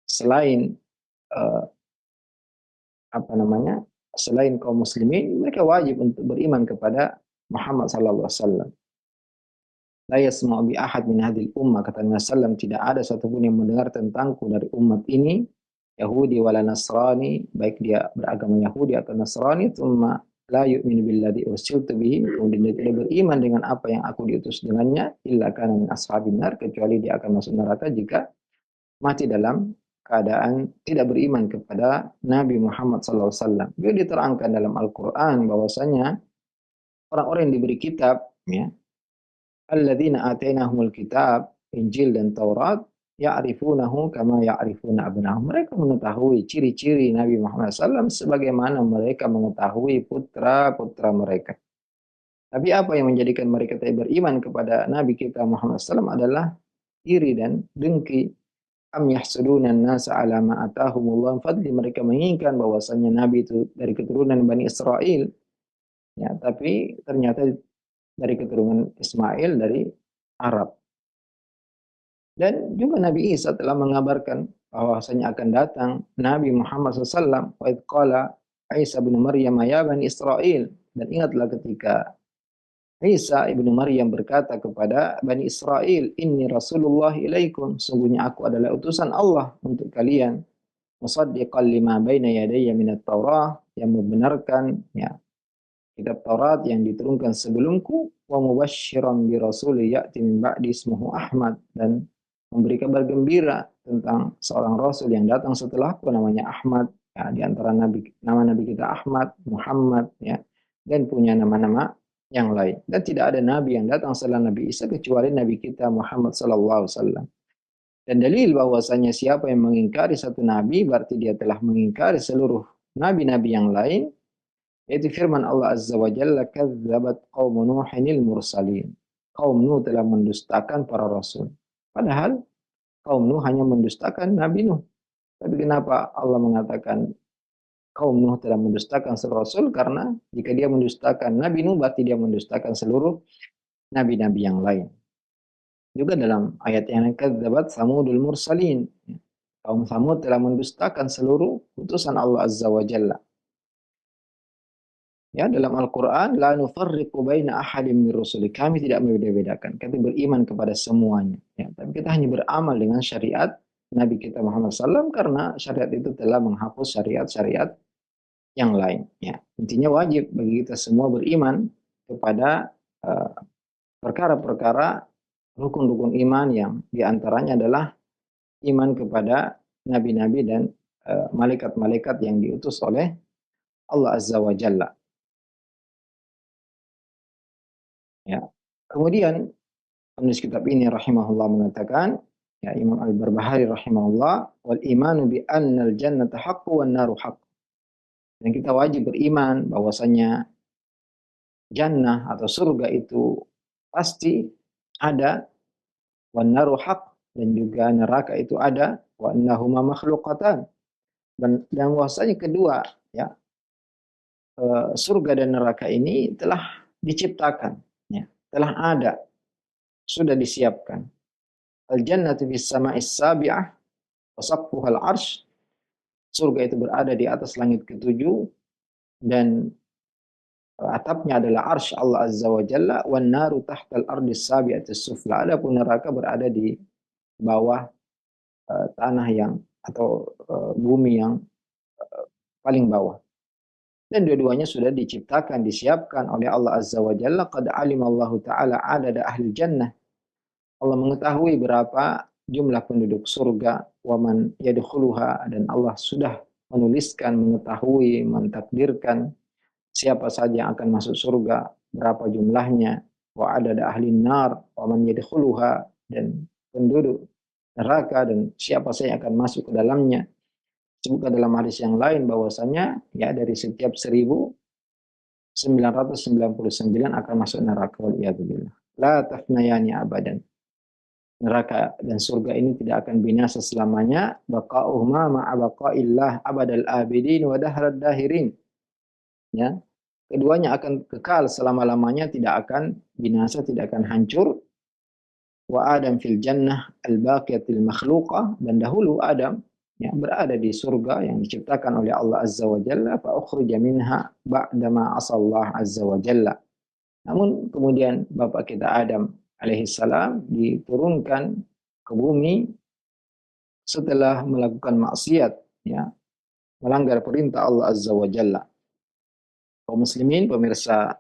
selain uh, selain kaum muslimin, mereka wajib untuk beriman kepada Muhammad sallallahu alaihi wasallam. La yasma'u bi ahad min hadhil ummah, kata Nabi sallam, tidak ada satupun yang mendengar tentangku dari umat ini, Yahudi wala Nasrani, baik dia beragama Yahudi atau Nasrani, tsumma la yu'minu billadzi ursiltu bihi, kemudian dia tidak beriman dengan apa yang aku diutus dengannya, illa kana min ashabin nar, kecuali dia akan masuk neraka jika mati dalam keadaan tidak beriman kepada Nabi Muhammad SAW. Beliau diterangkan dalam Al-Quran bahwasanya orang-orang yang diberi kitab, ya, alladzina atainahumul kitab, Injil dan Taurat, ya'rifunahu kama ya'rifuna abnahum. Mereka mengetahui ciri-ciri Nabi Muhammad SAW sebagaimana mereka mengetahui putra-putra mereka. Tapi apa yang menjadikan mereka tidak beriman kepada Nabi kita Muhammad SAW adalah iri dan dengki. Am yahsuduna an-nasa ala ma atahumullah fadli, mereka menginginkan bahwasanya nabi itu dari keturunan Bani Israel, ya, tapi ternyata dari keturunan Ismail dari Arab. Dan juga Nabi Isa telah mengabarkan bahwasanya akan datang Nabi Muhammad SAW. Wa idh qala Isa bin Maryam ya Bani Israel, dan ingatlah ketika Isa ibnu Maryam berkata kepada Bani Israel, Inni Rasulullah ilaikum, sungguhnya aku adalah utusan Allah untuk kalian. Musaddiqan lima baina yadayya minat Taurah, yang membenarkan ya kitab Taurat yang diturunkan sebelumku, wa mubasysyiran bi rasuli ya'ti min ba'di ismuhu Ahmad, dan memberi kabar gembira tentang seorang rasul yang datang setelahku namanya Ahmad. Ya, di antara nama nabi kita Ahmad, Muhammad ya, dan punya nama-nama yang lain. Dan tidak ada nabi yang datang setelah Nabi Isa kecuali nabi kita Muhammad sallallahu alaihi wasallam. Dan dalil bahwasanya siapa yang mengingkari satu nabi berarti dia telah mengingkari seluruh nabi-nabi yang lain. Yaitu firman Allah Azza wa Jalla, kadzabat qaum Nuhinil mursalin. Kaum Nuh telah mendustakan para rasul. Padahal kaum Nuh hanya mendustakan Nabi Nuh. Tapi kenapa Allah mengatakan kaum Nuh telah mendustakan seluruh rasul? Karena jika dia mendustakan Nabi Nuh, berarti dia mendustakan seluruh nabi-nabi yang lain. Juga dalam ayat yang lain, kadzabat Samudul mursalin. Kaum Samud telah mendustakan seluruh utusan Allah Azza wa Jalla. Ya, dalam Al-Quran, la nufarriqu baina ahadim min rusuli. Kami tidak membeda-bedakan. Kami beriman kepada semuanya. Ya, tapi kita hanya beramal dengan syariat Nabi kita Muhammad SAW karena syariat itu telah menghapus syariat-syariat yang lain. Ya, intinya wajib bagi kita semua beriman kepada perkara-perkara rukun-rukun iman yang diantaranya adalah iman kepada nabi-nabi dan malaikat-malaikat yang diutus oleh Allah Azza wa Jalla. Ya. Kemudian penulis kitab ini rahimahullah mengatakan, ya Imam Al-Barbahari rahimahullah, wal imanu bi annal jannata haqqu wan naru haqq. Dan kita wajib beriman bahwasanya jannah atau surga itu pasti ada, wan naru haqq, dan juga neraka itu ada, wa annahuma makhluqatan. Dan bahwasanya kedua ya surga dan neraka ini telah diciptakan, ya, telah ada, sudah disiapkan. Al-jannatu fis sama'is sabi'ah wa saqfuhal arsh. Surga itu berada di atas langit ketujuh dan atapnya adalah arsy Allah Azza wa Jalla, wan naru tahtal ardis sabi'atis sufla. Adapun neraka berada di bawah tanah yang atau bumi yang paling bawah. Dan dua-duanya sudah diciptakan, disiapkan oleh Allah Azza wa Jalla. Qad alimallahu ta'ala adada ahli jannah. Allah mengetahui berapa jumlah penduduk surga, waman yadkhuluha, dan Allah sudah menuliskan, mengetahui, mentakdirkan siapa saja yang akan masuk surga, berapa jumlahnya, wa adada ahli nar, waman yadkhuluha, dan penduduk neraka dan siapa saja yang akan masuk ke dalamnya. Disebutkan dalam hadis yang lain bahwasanya ya dari setiap 1999 akan masuk neraka, wal iyadzubillah. La tafnayani abadan. Neraka dan surga ini tidak akan binasa selamanya. Baqa'uhuma ma'a baqa'illah abadal abidin wa dahrad dahirin. Ya. Keduanya akan kekal selama-lamanya, tidak akan binasa, tidak akan hancur. Wa Adam fil jannah al-baqiyatil makhluqah, dan dahulu Adam ya berada di surga yang diciptakan oleh Allah Azza wa Jalla, fa ukhrija minha ba'dama asallah Azza wa Jalla. Namun kemudian bapak kita Adam alaihissalam diturunkan ke bumi setelah melakukan maksiat, ya, melanggar perintah Allah Azza wa Jalla. Kaum muslimin, pemirsa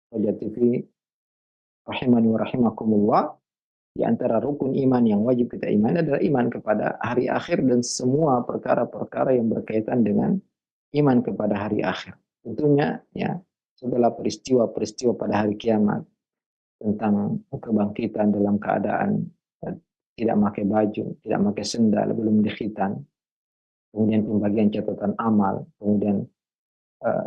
Roja TV rahimani wa rahimakumullah, di antara rukun iman yang wajib kita imani adalah iman kepada hari akhir dan semua perkara-perkara yang berkaitan dengan iman kepada hari akhir. Tentunya ya setelah peristiwa-peristiwa pada hari kiamat, tentang kebangkitan dalam keadaan tidak pakai baju, tidak pakai sendal, belum dikhitan, kemudian pembagian catatan amal, kemudian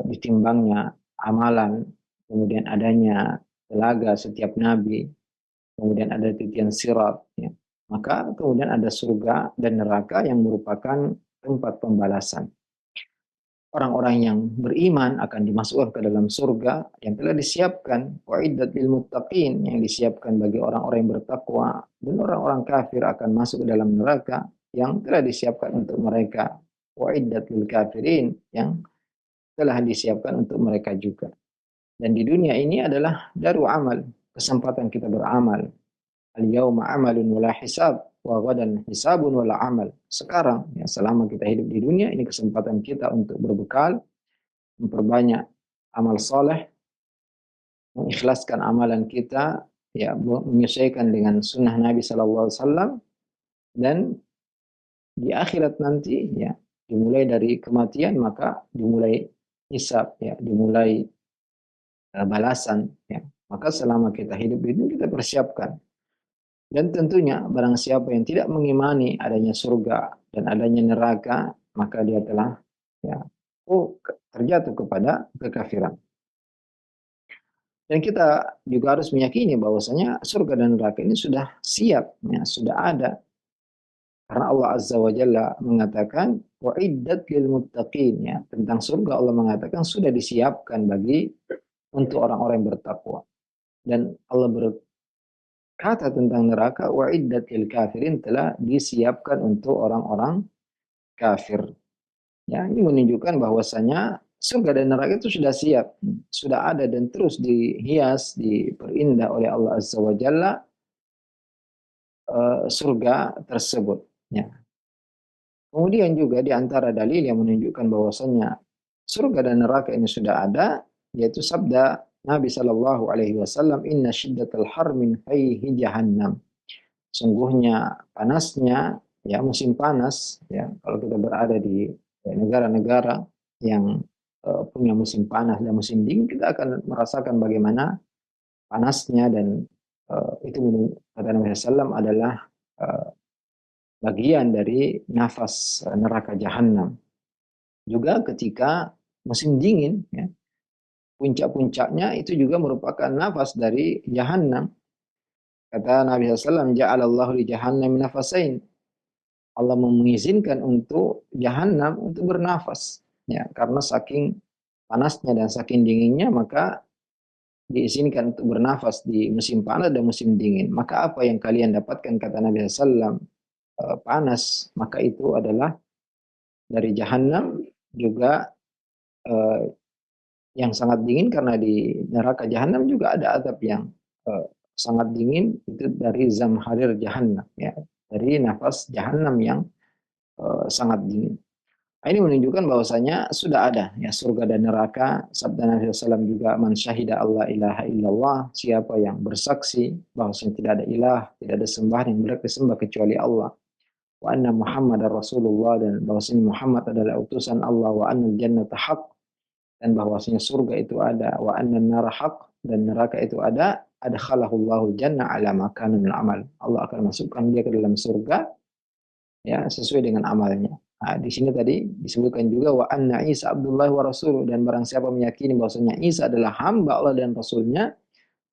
ditimbangnya amalan, kemudian adanya telaga setiap nabi, kemudian ada titian sirat, ya. Maka kemudian ada surga dan neraka yang merupakan tempat pembalasan. Orang-orang yang beriman akan dimasukkan ke dalam surga yang telah disiapkan, wa'iddat lil muttaqin, yang disiapkan bagi orang-orang yang bertakwa, dan orang-orang kafir akan masuk ke dalam neraka yang telah disiapkan untuk mereka, wa'iddat lil kafirin, yang telah disiapkan untuk mereka juga. Dan di dunia ini adalah daru amal, kesempatan kita beramal. Al-yawma amalun wala hisab, wa ghadan hisabun wala amal. Sekarang, ya, selama kita hidup di dunia, ini kesempatan kita untuk berbekal, memperbanyak amal soleh, mengikhlaskan amalan kita, ya, menyesuaikan dengan sunnah Nabi SAW, dan di akhirat nanti, ya, dimulai dari kematian, maka dimulai hisab, ya, dimulai balasan, ya. Maka selama kita hidup ini kita persiapkan. Dan tentunya barang siapa yang tidak mengimani adanya surga dan adanya neraka, maka dia telah, ya, terjatuh kepada kekafiran. Dan kita juga harus meyakini bahwasanya surga dan neraka ini sudah siap, ya, sudah ada. Karena Allah Azza wa Jalla mengatakan wa'iddat lil muttaqin, ya, tentang surga Allah mengatakan sudah disiapkan bagi untuk orang-orang yang bertakwa. Dan Allah berkata tentang neraka wa'iddat lil kafirin, telah disiapkan untuk orang-orang kafir. Ya, ini menunjukkan bahwasanya surga dan neraka itu sudah siap, sudah ada dan terus dihias, diperindah oleh Allah Azza wa Jalla surga tersebut. Ya. Kemudian juga di antara dalil yang menunjukkan bahwasanya surga dan neraka ini sudah ada, yaitu sabda Nabi Shallallahu Alaihi Wasallam, Inna shiddatal har min fayhi jahannam. Sungguhnya panasnya, ya, musim panas, ya, kalau kita berada di negara-negara yang punya musim panas dan musim dingin, kita akan merasakan bagaimana panasnya, dan itu kata Nabi SAW adalah bagian dari nafas neraka jahanam. Juga ketika musim dingin, ya, puncak-puncaknya itu juga merupakan nafas dari jahanam. Kata Nabi SAW, Ja'alallahu li jahannam nafasain. Allah mengizinkan untuk jahanam untuk bernafas, ya, karena saking panasnya dan saking dinginnya, maka diizinkan untuk bernafas di musim panas dan musim dingin. Maka apa yang kalian dapatkan, kata Nabi SAW, panas, maka itu adalah dari jahanam. Juga eh, yang sangat dingin, karena di neraka jahanam juga ada azab yang sangat dingin, itu dari zamharir jahanam, ya, dari nafas jahanam yang sangat dingin. Nah, ini menunjukkan bahwasanya sudah ada, ya, surga dan neraka. Sabda Nabi SAW juga, man syahida Allah ilaha illallah, siapa yang bersaksi bahwasanya tidak ada ilah, tidak ada sembahan yang berhak disembah kecuali Allah, wa anna Muhammad Rasulullah, dan bahwasanya Muhammad adalah utusan Allah, wa anna jannata haq, dan bahwasanya surga itu ada, wa anna nara haq, dan neraka itu ada, adkhalahullahu jannah ala makanan amal. Allah akan masukkan dia ke dalam surga, ya, sesuai dengan amalnya. Nah, di sini tadi disebutkan juga wa anna Isa Abdullah wa Rasuluh, dan barang siapa meyakini bahwasanya Isa adalah hamba Allah dan Rasulnya,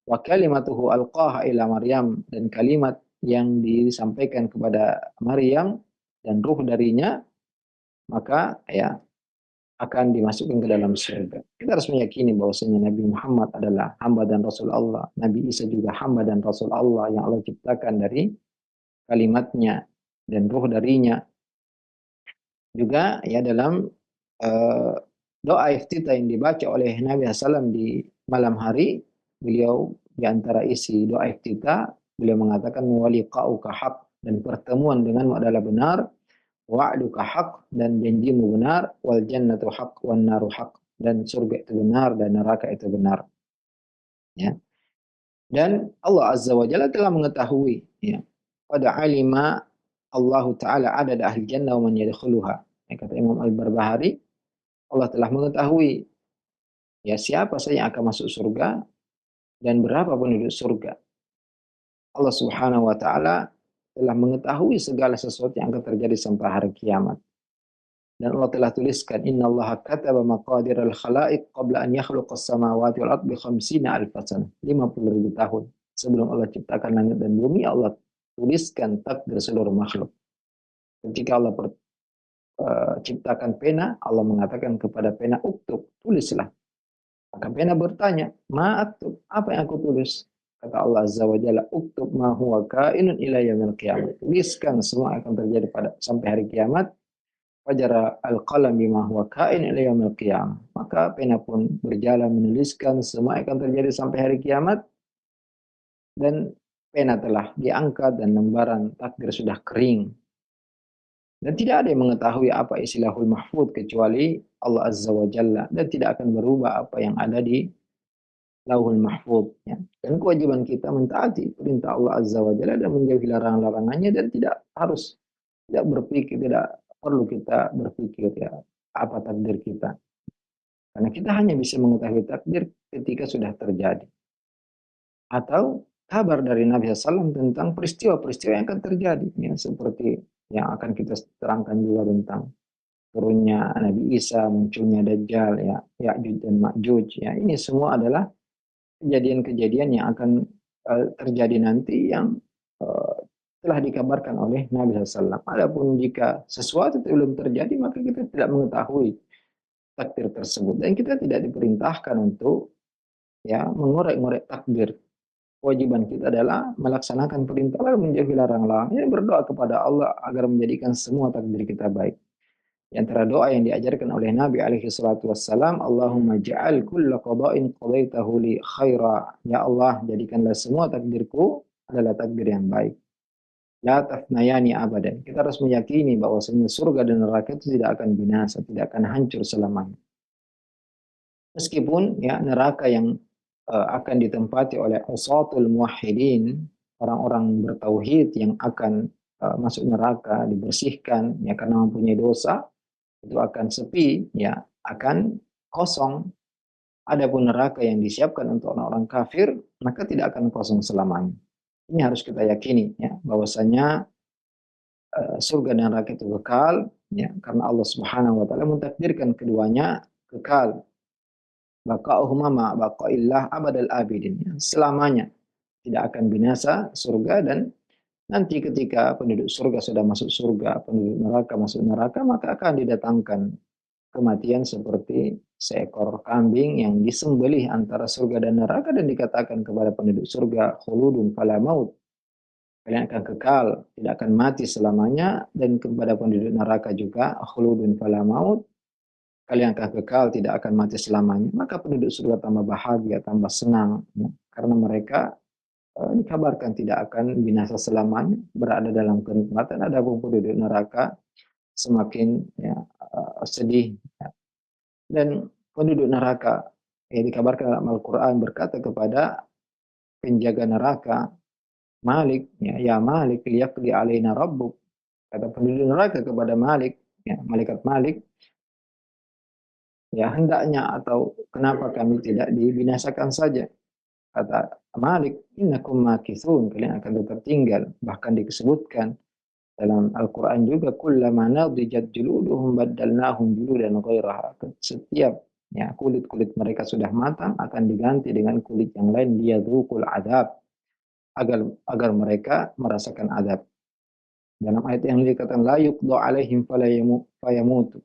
wa kalimatuhu alqaha ila Maryam, dan kalimat yang disampaikan kepada Maryam dan ruh darinya, maka, ya, akan dimasukkan ke dalam surga. Kita harus meyakini bahwasanya Nabi Muhammad adalah hamba dan Rasul Allah. Nabi Isa juga hamba dan Rasul Allah yang Allah ciptakan dari kalimatnya dan ruh darinya. Juga, ya, dalam uh, doa iftitah yang dibaca oleh Nabi SAW di malam hari, beliau di antara isi doa iftitah, beliau mengatakan waliqa'uka haq, dan pertemuan denganmu adalah benar, wa'duka haq, dan janjimu benar, wal jannatu haq wan naru haq, dan surga itu benar dan neraka itu benar. Ya. Dan Allah Azza wa Jalla telah mengetahui, ya, pada alima Allah Ta'ala adad ahli jannah wa man yadkhuluha. Ya, kata Imam Al-Barbahari, Allah telah mengetahui, ya, siapa saja yang akan masuk surga dan berapa penduduk surga. Allah Subhanahu wa Ta'ala telah mengetahui segala sesuatu yang akan terjadi sampai hari kiamat. Dan Allah telah tuliskan, innallaha kataba maqadir al-khalaiq qabla an yakhluqas samawati wal ardi 50,000 sanah, 50.000 tahun sebelum Allah ciptakan langit dan bumi. Allah tuliskan takdir seluruh makhluk. Ketika Allah ciptakan pena, Allah mengatakan kepada pena, uktub, tulislah. Maka pena bertanya, ma'aktub, apa yang aku tulis? Kata Allah Azza wa Jalla, uktub ma huwa kainun ila yaumil qiyamah. Tuliskan semua akan terjadi pada sampai hari kiamat. fajara al-qalam bima huwa kain ila yaumil qiyamah. Maka pena pun berjalan menuliskan semua yang akan terjadi sampai hari kiamat, dan pena telah diangkat dan lembaran takdir sudah kering. Dan tidak ada yang mengetahui apa isi Lauhul Mahfuz kecuali Allah Azza wa Jalla, dan tidak akan berubah apa yang ada di Lauhul Mahfuz, ya. Dan kewajiban kita mentaati perintah Allah Azza wa Jalla dan menjauhi larangan-larangannya, dan tidak berpikir, tidak perlu kita berpikir ya apa takdir kita. Karena kita hanya bisa mengetahui takdir ketika sudah terjadi. Atau kabar dari Nabi SAW tentang peristiwa-peristiwa yang akan terjadi. Ya, seperti yang akan kita terangkan juga tentang turunnya Nabi Isa, munculnya Dajjal, ya, Ya'juj dan Ma'juj. Ya, ini semua adalah kejadian-kejadian yang akan terjadi nanti yang telah dikabarkan oleh Nabi SAW. Adapun jika sesuatu itu belum terjadi, maka kita tidak mengetahui takdir tersebut. Dan kita tidak diperintahkan untuk ya mengorek-ngorek takdir. Kewajiban kita adalah melaksanakan perintah lalu menjauhi larang-larang. Ya, berdoa kepada Allah agar menjadikan semua takdir kita baik. Di antara doa yang diajarkan oleh Nabi alaihi salatu wassalam, Allahumma ja'al kulla qada'in qadaitahu li khaira. Ya Allah, jadikanlah semua takdirku adalah takdir yang baik. La tafnayani abadan. Kita harus meyakini bahwasanya surga dan neraka itu tidak akan binasa, tidak akan hancur selamanya. Meskipun ya neraka yang akan ditempati oleh usatul muwahhidin, orang-orang bertauhid yang akan masuk neraka, dibersihkan ya karena mempunyai dosa, itu akan sepi, ya akan kosong. Adapun neraka yang disiapkan untuk orang-orang kafir, maka tidak akan kosong selamanya. Ini harus kita yakini ya, bahwasanya surga dan neraka itu kekal, ya karena Allah Subhanahu wa taala mentakdirkan keduanya kekal. Baqa'uhuma ma baqa'illah abadal abidin. Ya, selamanya tidak akan binasa surga, dan nanti ketika penduduk surga sudah masuk surga, penduduk neraka masuk neraka, maka akan didatangkan kematian seperti seekor kambing yang disembelih antara surga dan neraka, dan dikatakan kepada penduduk surga, khuludun fala maut. Kalian akan kekal, tidak akan mati selamanya, dan kepada penduduk neraka juga, khuludun fala maut. Kalian akan kekal, tidak akan mati selamanya. Maka penduduk surga tambah bahagia, tambah senang, ya, karena mereka dikabarkan tidak akan binasa selamanya, berada dalam kenikmatan. Adapun penduduk neraka semakin ya, sedih. Ya. Dan penduduk neraka yang dikabarkan dalam Al-Quran berkata kepada penjaga neraka, Malik, ya Malik, liyaqdi alaina rabbuk. Kata penduduk neraka kepada Malik, ya, malaikat Malik, ya hendaknya atau kenapa kami tidak dibinasakan saja. Kata Malik, innakum makithun, kalian akan tetap tinggal. Bahkan disebutkan dalam Al-Quran juga, kullama nadijat juluduhum baddalnahum juludan ghairaha. Setiap ya kulit-kulit mereka sudah matang, akan diganti dengan kulit yang lain, liyadzuqul adab, agar mereka merasakan adab. Dalam ayat yang dikatakan la yuqda alaihim fayamutu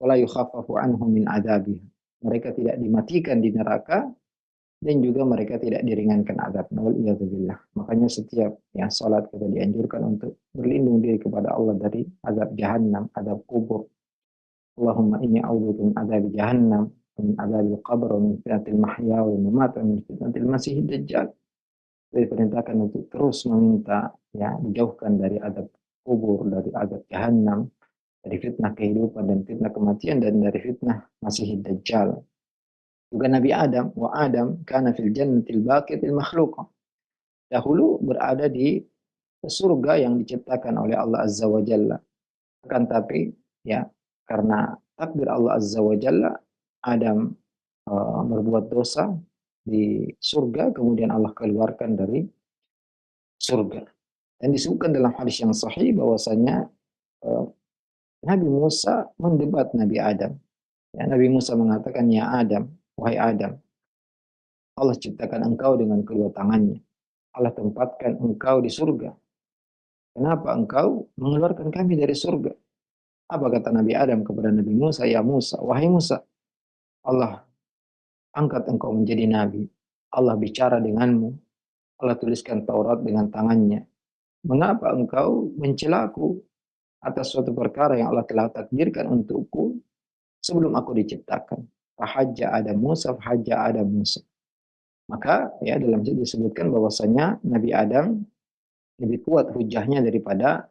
wa la yukhaffafu anhum min adabiha. Mereka tidak dimatikan di neraka, dan juga mereka tidak diringankan adab. Waliyadzubillah. Makanya setiap yang salat kita dianjurkan untuk berlindung diri kepada Allah dari azab jahannam, azab kubur. Allahumma inni a'udzubika min azab jahannam, min azabil qabr, min fitnatil mahya wal mamat, min fitnatil masiihid dajjal. Diperintahkan untuk terus meminta ya dijauhkan dari azab kubur, dari azab jahannam, dari fitnah kehidupan dan fitnah kematian, dan dari fitnah masiihid dajjal. Juga Nabi Adam, wa Adam kana fil jannatil baqiyatil makhluqah. Dahulu berada di surga yang diciptakan oleh Allah Azza wa Jalla. Akan tapi ya karena takdir Allah Azza wa Jalla, Adam berbuat dosa di surga, kemudian Allah keluarkan dari surga. Dan disebutkan dalam hadis yang sahih bahwasanya uh, Nabi Musa mendebat Nabi Adam. Ya, Nabi Musa mengatakan, ya Adam, wahai Adam, Allah ciptakan engkau dengan kedua tangannya. Allah tempatkan engkau di surga. Kenapa engkau mengeluarkan kami dari surga? Apa kata Nabi Adam kepada Nabi Musa? Ya Musa, wahai Musa, Allah angkat engkau menjadi nabi. Allah bicara denganmu. Allah tuliskan Taurat dengan tangannya. Mengapa engkau mencelaku? atas suatu perkara yang Allah telah takdirkan untukku sebelum aku diciptakan. Fahajja Adam Musa, fahajja Adam Musa. Maka ya dalam situ disebutkan bahwasanya Nabi Adam lebih kuat hujahnya daripada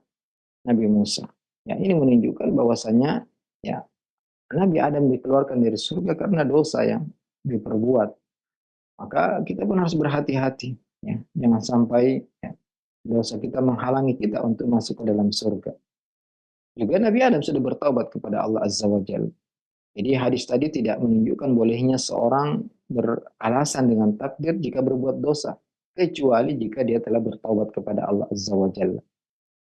Nabi Musa. Ya, ini menunjukkan bahwasanya ya Nabi Adam dikeluarkan dari surga karena dosa yang diperbuat. Maka kita pun harus berhati-hati. Ya. Jangan sampai ya, dosa kita menghalangi kita untuk masuk ke dalam surga. Juga Nabi Adam sudah bertaubat kepada Allah Azza wa Jalla. Jadi hadis tadi tidak menunjukkan bolehnya seorang beralasan dengan takdir jika berbuat dosa. Kecuali jika dia telah bertaubat kepada Allah Azza wa Jalla.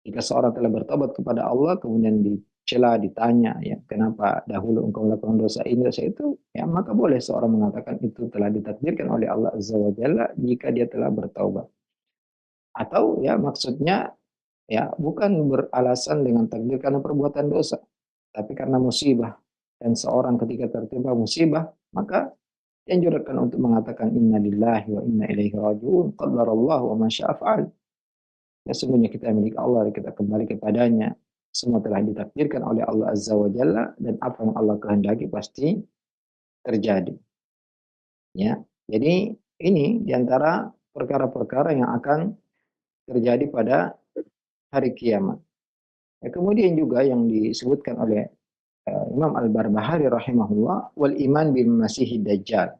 Jika seorang telah bertobat kepada Allah, kemudian dicela, ditanya, ya kenapa dahulu engkau melakukan dosa ini, dosa itu, ya maka boleh seorang mengatakan itu telah ditakdirkan oleh Allah Azza wa Jalla jika dia telah bertaubat. Atau ya maksudnya ya bukan beralasan dengan takdir karena perbuatan dosa, tapi karena musibah. Dan seorang ketika tertimpa musibah, maka dianjurkan untuk mengatakan inna lillahi wa inna ilaihi raji'un, qadarallahu wa ma syaa fa'al. Ya sesungguhnya kita milik Allah dan kita kembali kepadanya. Semua telah ditakdirkan oleh Allah Azza wa Jalla dan apa yang Allah kehendaki pasti terjadi. Ya. Jadi ini diantara perkara-perkara yang akan terjadi pada hari kiamat. Ya, kemudian juga yang disebutkan oleh Imam Al-Barbahari rahimahullah wal iman bil Masihid Dajjal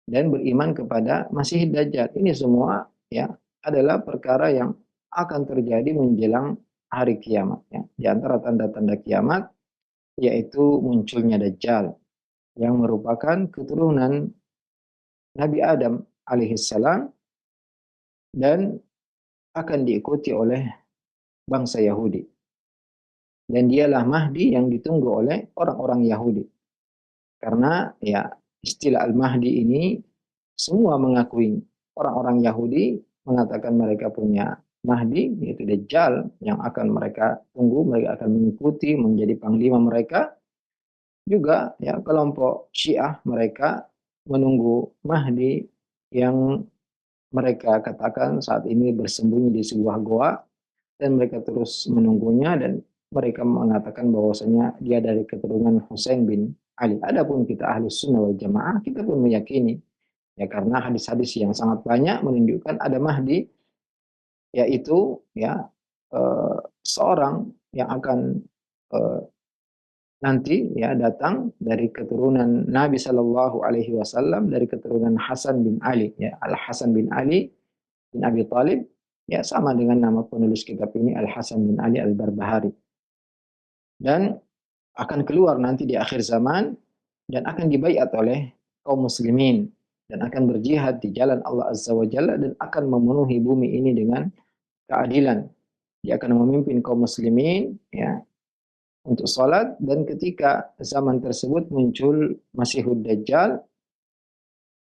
dan beriman kepada Masihid Dajjal. Ini semua ya adalah perkara yang akan terjadi menjelang hari kiamat. Ya. Di antara tanda-tanda kiamat yaitu munculnya Dajjal yang merupakan keturunan Nabi Adam alaihissalam dan akan diikuti oleh bangsa Yahudi. Dan dialah Mahdi yang ditunggu oleh orang-orang Yahudi. Karena ya istilah Al-Mahdi ini semua mengakui. Orang-orang Yahudi mengatakan mereka punya Mahdi, yaitu Dajjal, yang akan mereka tunggu, mereka akan mengikuti, menjadi panglima mereka. Juga ya kelompok Syiah mereka menunggu Mahdi yang mereka katakan saat ini bersembunyi di sebuah goa dan mereka terus menunggunya dan mereka mengatakan bahwasanya dia dari keturunan Husain bin Ali. Adapun kita Ahlus Sunnah wal Jamaah, kita pun meyakini ya karena hadis-hadis yang sangat banyak menunjukkan ada Mahdi yaitu ya seorang yang akan eh, nanti ya datang dari keturunan Nabi Shallallahu Alaihi Wasallam dari keturunan Hasan bin Ali ya Al Hasan bin Ali bin Abi Thalib ya sama dengan nama penulis kitab ini Al Hasan bin Ali Al Barbahari dan akan keluar nanti di akhir zaman dan akan dibaiat oleh kaum muslimin dan akan berjihad di jalan Allah Azza wa Jalla dan akan memenuhi bumi ini dengan keadilan. Dia akan memimpin kaum muslimin ya untuk salat dan ketika zaman tersebut muncul Masihud Dajjal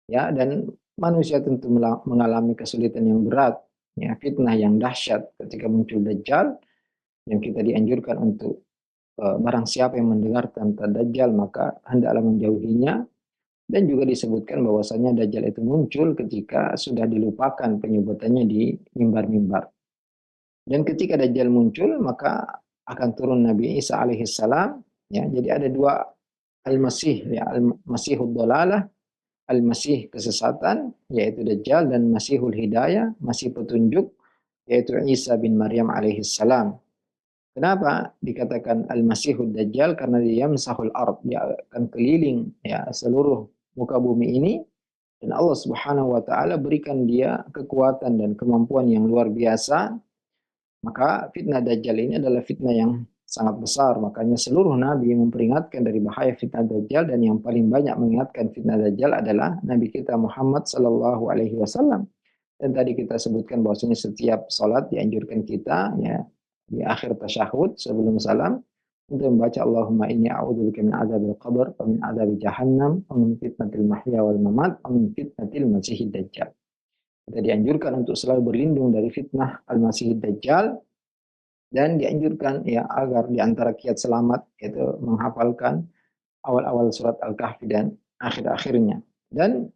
ya dan manusia tentu mengalami kesulitan yang berat ya fitnah yang dahsyat ketika muncul Dajjal yang kita dianjurkan untuk barang siapa yang mendengar tentang Dajjal maka hendaklah menjauhinya dan juga disebutkan bahwasanya Dajjal itu muncul ketika sudah dilupakan penyebutannya di mimbar-mimbar. Dan ketika Dajjal muncul, maka akan turun Nabi Isa alaihissalam. Ya, jadi ada dua Al-Masih, ya, Al-Masihud Dalalah, Al-Masih kesesatan, yaitu Dajjal, dan Masihul Hidayah, Masih petunjuk, yaitu Isa bin Maryam alaihissalam. Kenapa dikatakan Al-Masihud Dajjal? Karena dia yamsahul ard, dia akan keliling ya seluruh muka bumi ini dan Allah Subhanahu wa taala berikan dia kekuatan dan kemampuan yang luar biasa. Maka fitnah Dajjal ini adalah fitnah yang sangat besar. Makanya seluruh nabi memperingatkan dari bahaya fitnah Dajjal dan yang paling banyak mengingatkan fitnah Dajjal adalah Nabi kita Muhammad sallallahu alaihi wasallam. Dan tadi kita sebutkan bahwasanya setiap salat dianjurkan kita ya di akhir tasyahud sebelum salam untuk membaca Allahumma inni a'udzubika min adzabil qabr wa min adzabi jahannam wa min fitnatil mahya wal mamat wa min fitnatil masiihid dajjal. Kita dianjurkan untuk selalu berlindung dari fitnah al-masiihid dajjal dan dianjurkan ya agar di antara kiat selamat yaitu menghafalkan awal-awal surat Al-Kahfi dan akhir-akhirnya. Dan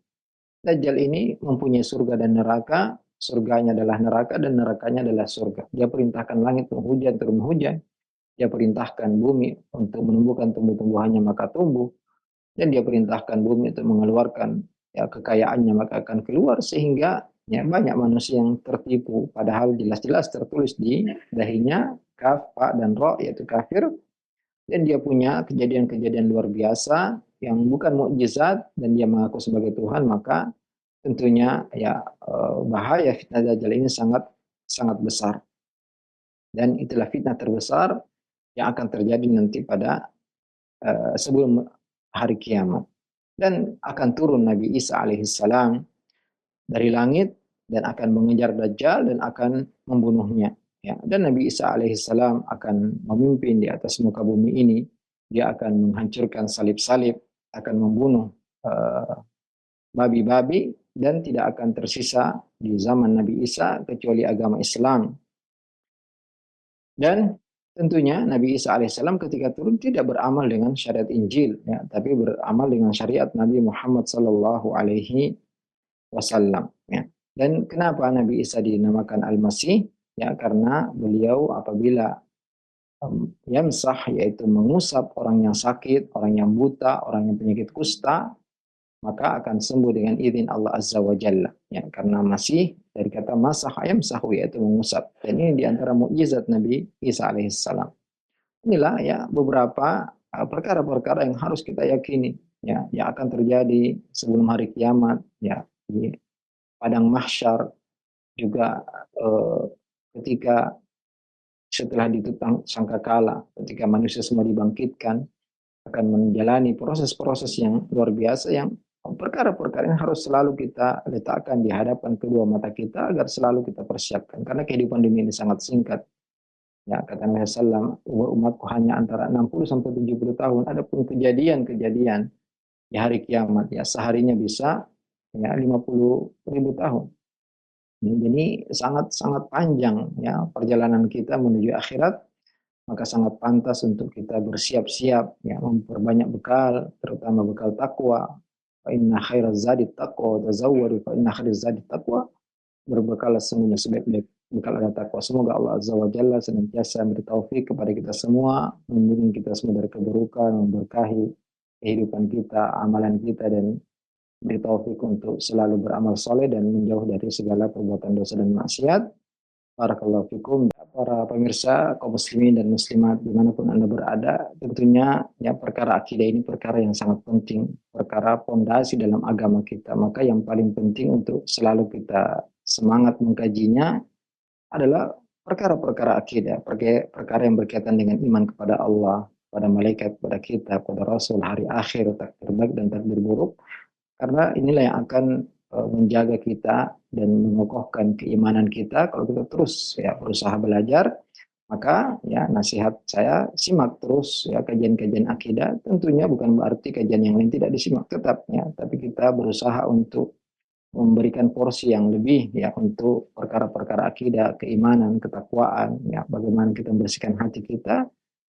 Dajjal ini mempunyai surga dan neraka. Surganya adalah neraka dan nerakanya adalah surga. Dia perintahkan langit turun hujan. Dia perintahkan bumi untuk menumbuhkan tumbuh-tumbuhannya maka tumbuh, dan dia perintahkan bumi untuk mengeluarkan ya kekayaannya maka akan keluar, sehingga ya banyak manusia yang tertipu padahal jelas-jelas tertulis di dahinya kaf, fa, dan ro, yaitu kafir, dan dia punya kejadian-kejadian luar biasa yang bukan mukjizat dan dia mengaku sebagai Tuhan, maka tentunya ya bahaya fitnah Dajjal ini sangat sangat besar, dan itulah fitnah terbesar yang akan terjadi nanti pada sebelum hari kiamat. Dan akan turun Nabi Isa alaihissalam dari langit dan akan mengejar Dajjal dan akan membunuhnya. Ya, dan Nabi Isa alaihissalam akan memimpin di atas muka bumi ini. Dia akan menghancurkan salib-salib, akan membunuh babi-babi, dan tidak akan tersisa di zaman Nabi Isa kecuali agama Islam. Dan tentunya Nabi Isa alaihissalam ketika turun tidak beramal dengan syariat Injil, ya, tapi beramal dengan syariat Nabi Muhammad sallallahu alaihi wasallam. Ya. Dan kenapa Nabi Isa dinamakan Al-Masih? Ya, karena beliau apabila yamsah, yaitu mengusap orang yang sakit, orang yang buta, orang yang penyakit kusta, maka akan sembuh dengan izin Allah Azza wa Jalla. Ya, karena masih dari kata masah yamsahu, yaitu mengusap. Dan ini diantara mukjizat Nabi Isa alaihissalam. Inilah ya beberapa perkara-perkara yang harus kita yakini, ya, yang akan terjadi sebelum hari kiamat, ya, di padang mahsyar juga, ketika setelah ditutang sangkakala, ketika manusia semua dibangkitkan, akan menjalani proses-proses yang luar biasa, yang perkara-perkara yang harus selalu kita letakkan di hadapan kedua mata kita agar selalu kita persiapkan, karena kehidupan dunia ini sangat singkat. Ya, kata Nabi SAW, umatku hanya antara 60 sampai 70 tahun. Adapun kejadian-kejadian di hari kiamat, ya seharinya bisa ya 50.000 tahun. Jadi sangat-sangat panjang ya perjalanan kita menuju akhirat, maka sangat pantas untuk kita bersiap-siap ya, memperbanyak bekal, terutama bekal takwa. Fa inna khairaz zadi taqwa wa tazawwadu fa inna khairaz zadi taqwa. Berbekal sesungguhnya sebaik-baik bekal adalah takwa. Semoga Allah Azza wa Jalla senantiasa beri taufik kepada kita semua, melindungi kita semua dari keburukan, memberkahi kehidupan kita, amalan kita, dan beri taufik untuk selalu beramal soleh dan menjauh dari segala perbuatan dosa dan maksiat. Barakallahu fikum. Para pemirsa kaum muslimin dan muslimat dimanapun Anda berada, tentunya ya perkara akidah ini perkara yang sangat penting, perkara pondasi dalam agama kita. Maka yang paling penting untuk selalu kita semangat mengkajinya adalah perkara-perkara akidah, perkara yang berkaitan dengan iman kepada Allah, pada malaikat, pada kita, pada Rasul, hari akhir, takdir baik dan takdir buruk. Karena inilah yang akan menjaga kita dan mengokohkan keimanan kita. Kalau kita terus ya berusaha belajar, maka ya nasihat saya, simak terus ya kajian-kajian akidah. Tentunya bukan berarti kajian yang lain tidak disimak, tetap ya, tapi kita berusaha untuk memberikan porsi yang lebih ya untuk perkara-perkara akidah, keimanan, ketakwaan, ya bagaimana kita membersihkan hati kita,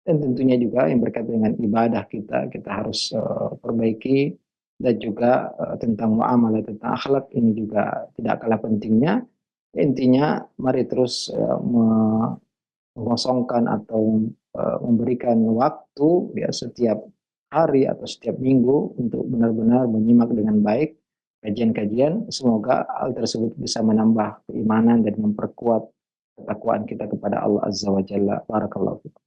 dan tentunya juga yang berkaitan dengan ibadah kita harus perbaiki, dan juga tentang muamalah, tentang akhlak ini juga tidak kalah pentingnya. Intinya mari terus mengosongkan atau memberikan waktu ya setiap hari atau setiap minggu untuk benar-benar menyimak dengan baik kajian-kajian. Semoga hal tersebut bisa menambah keimanan dan memperkuat ketakwaan kita kepada Allah Azza wa Jalla. Barakallahu fikum.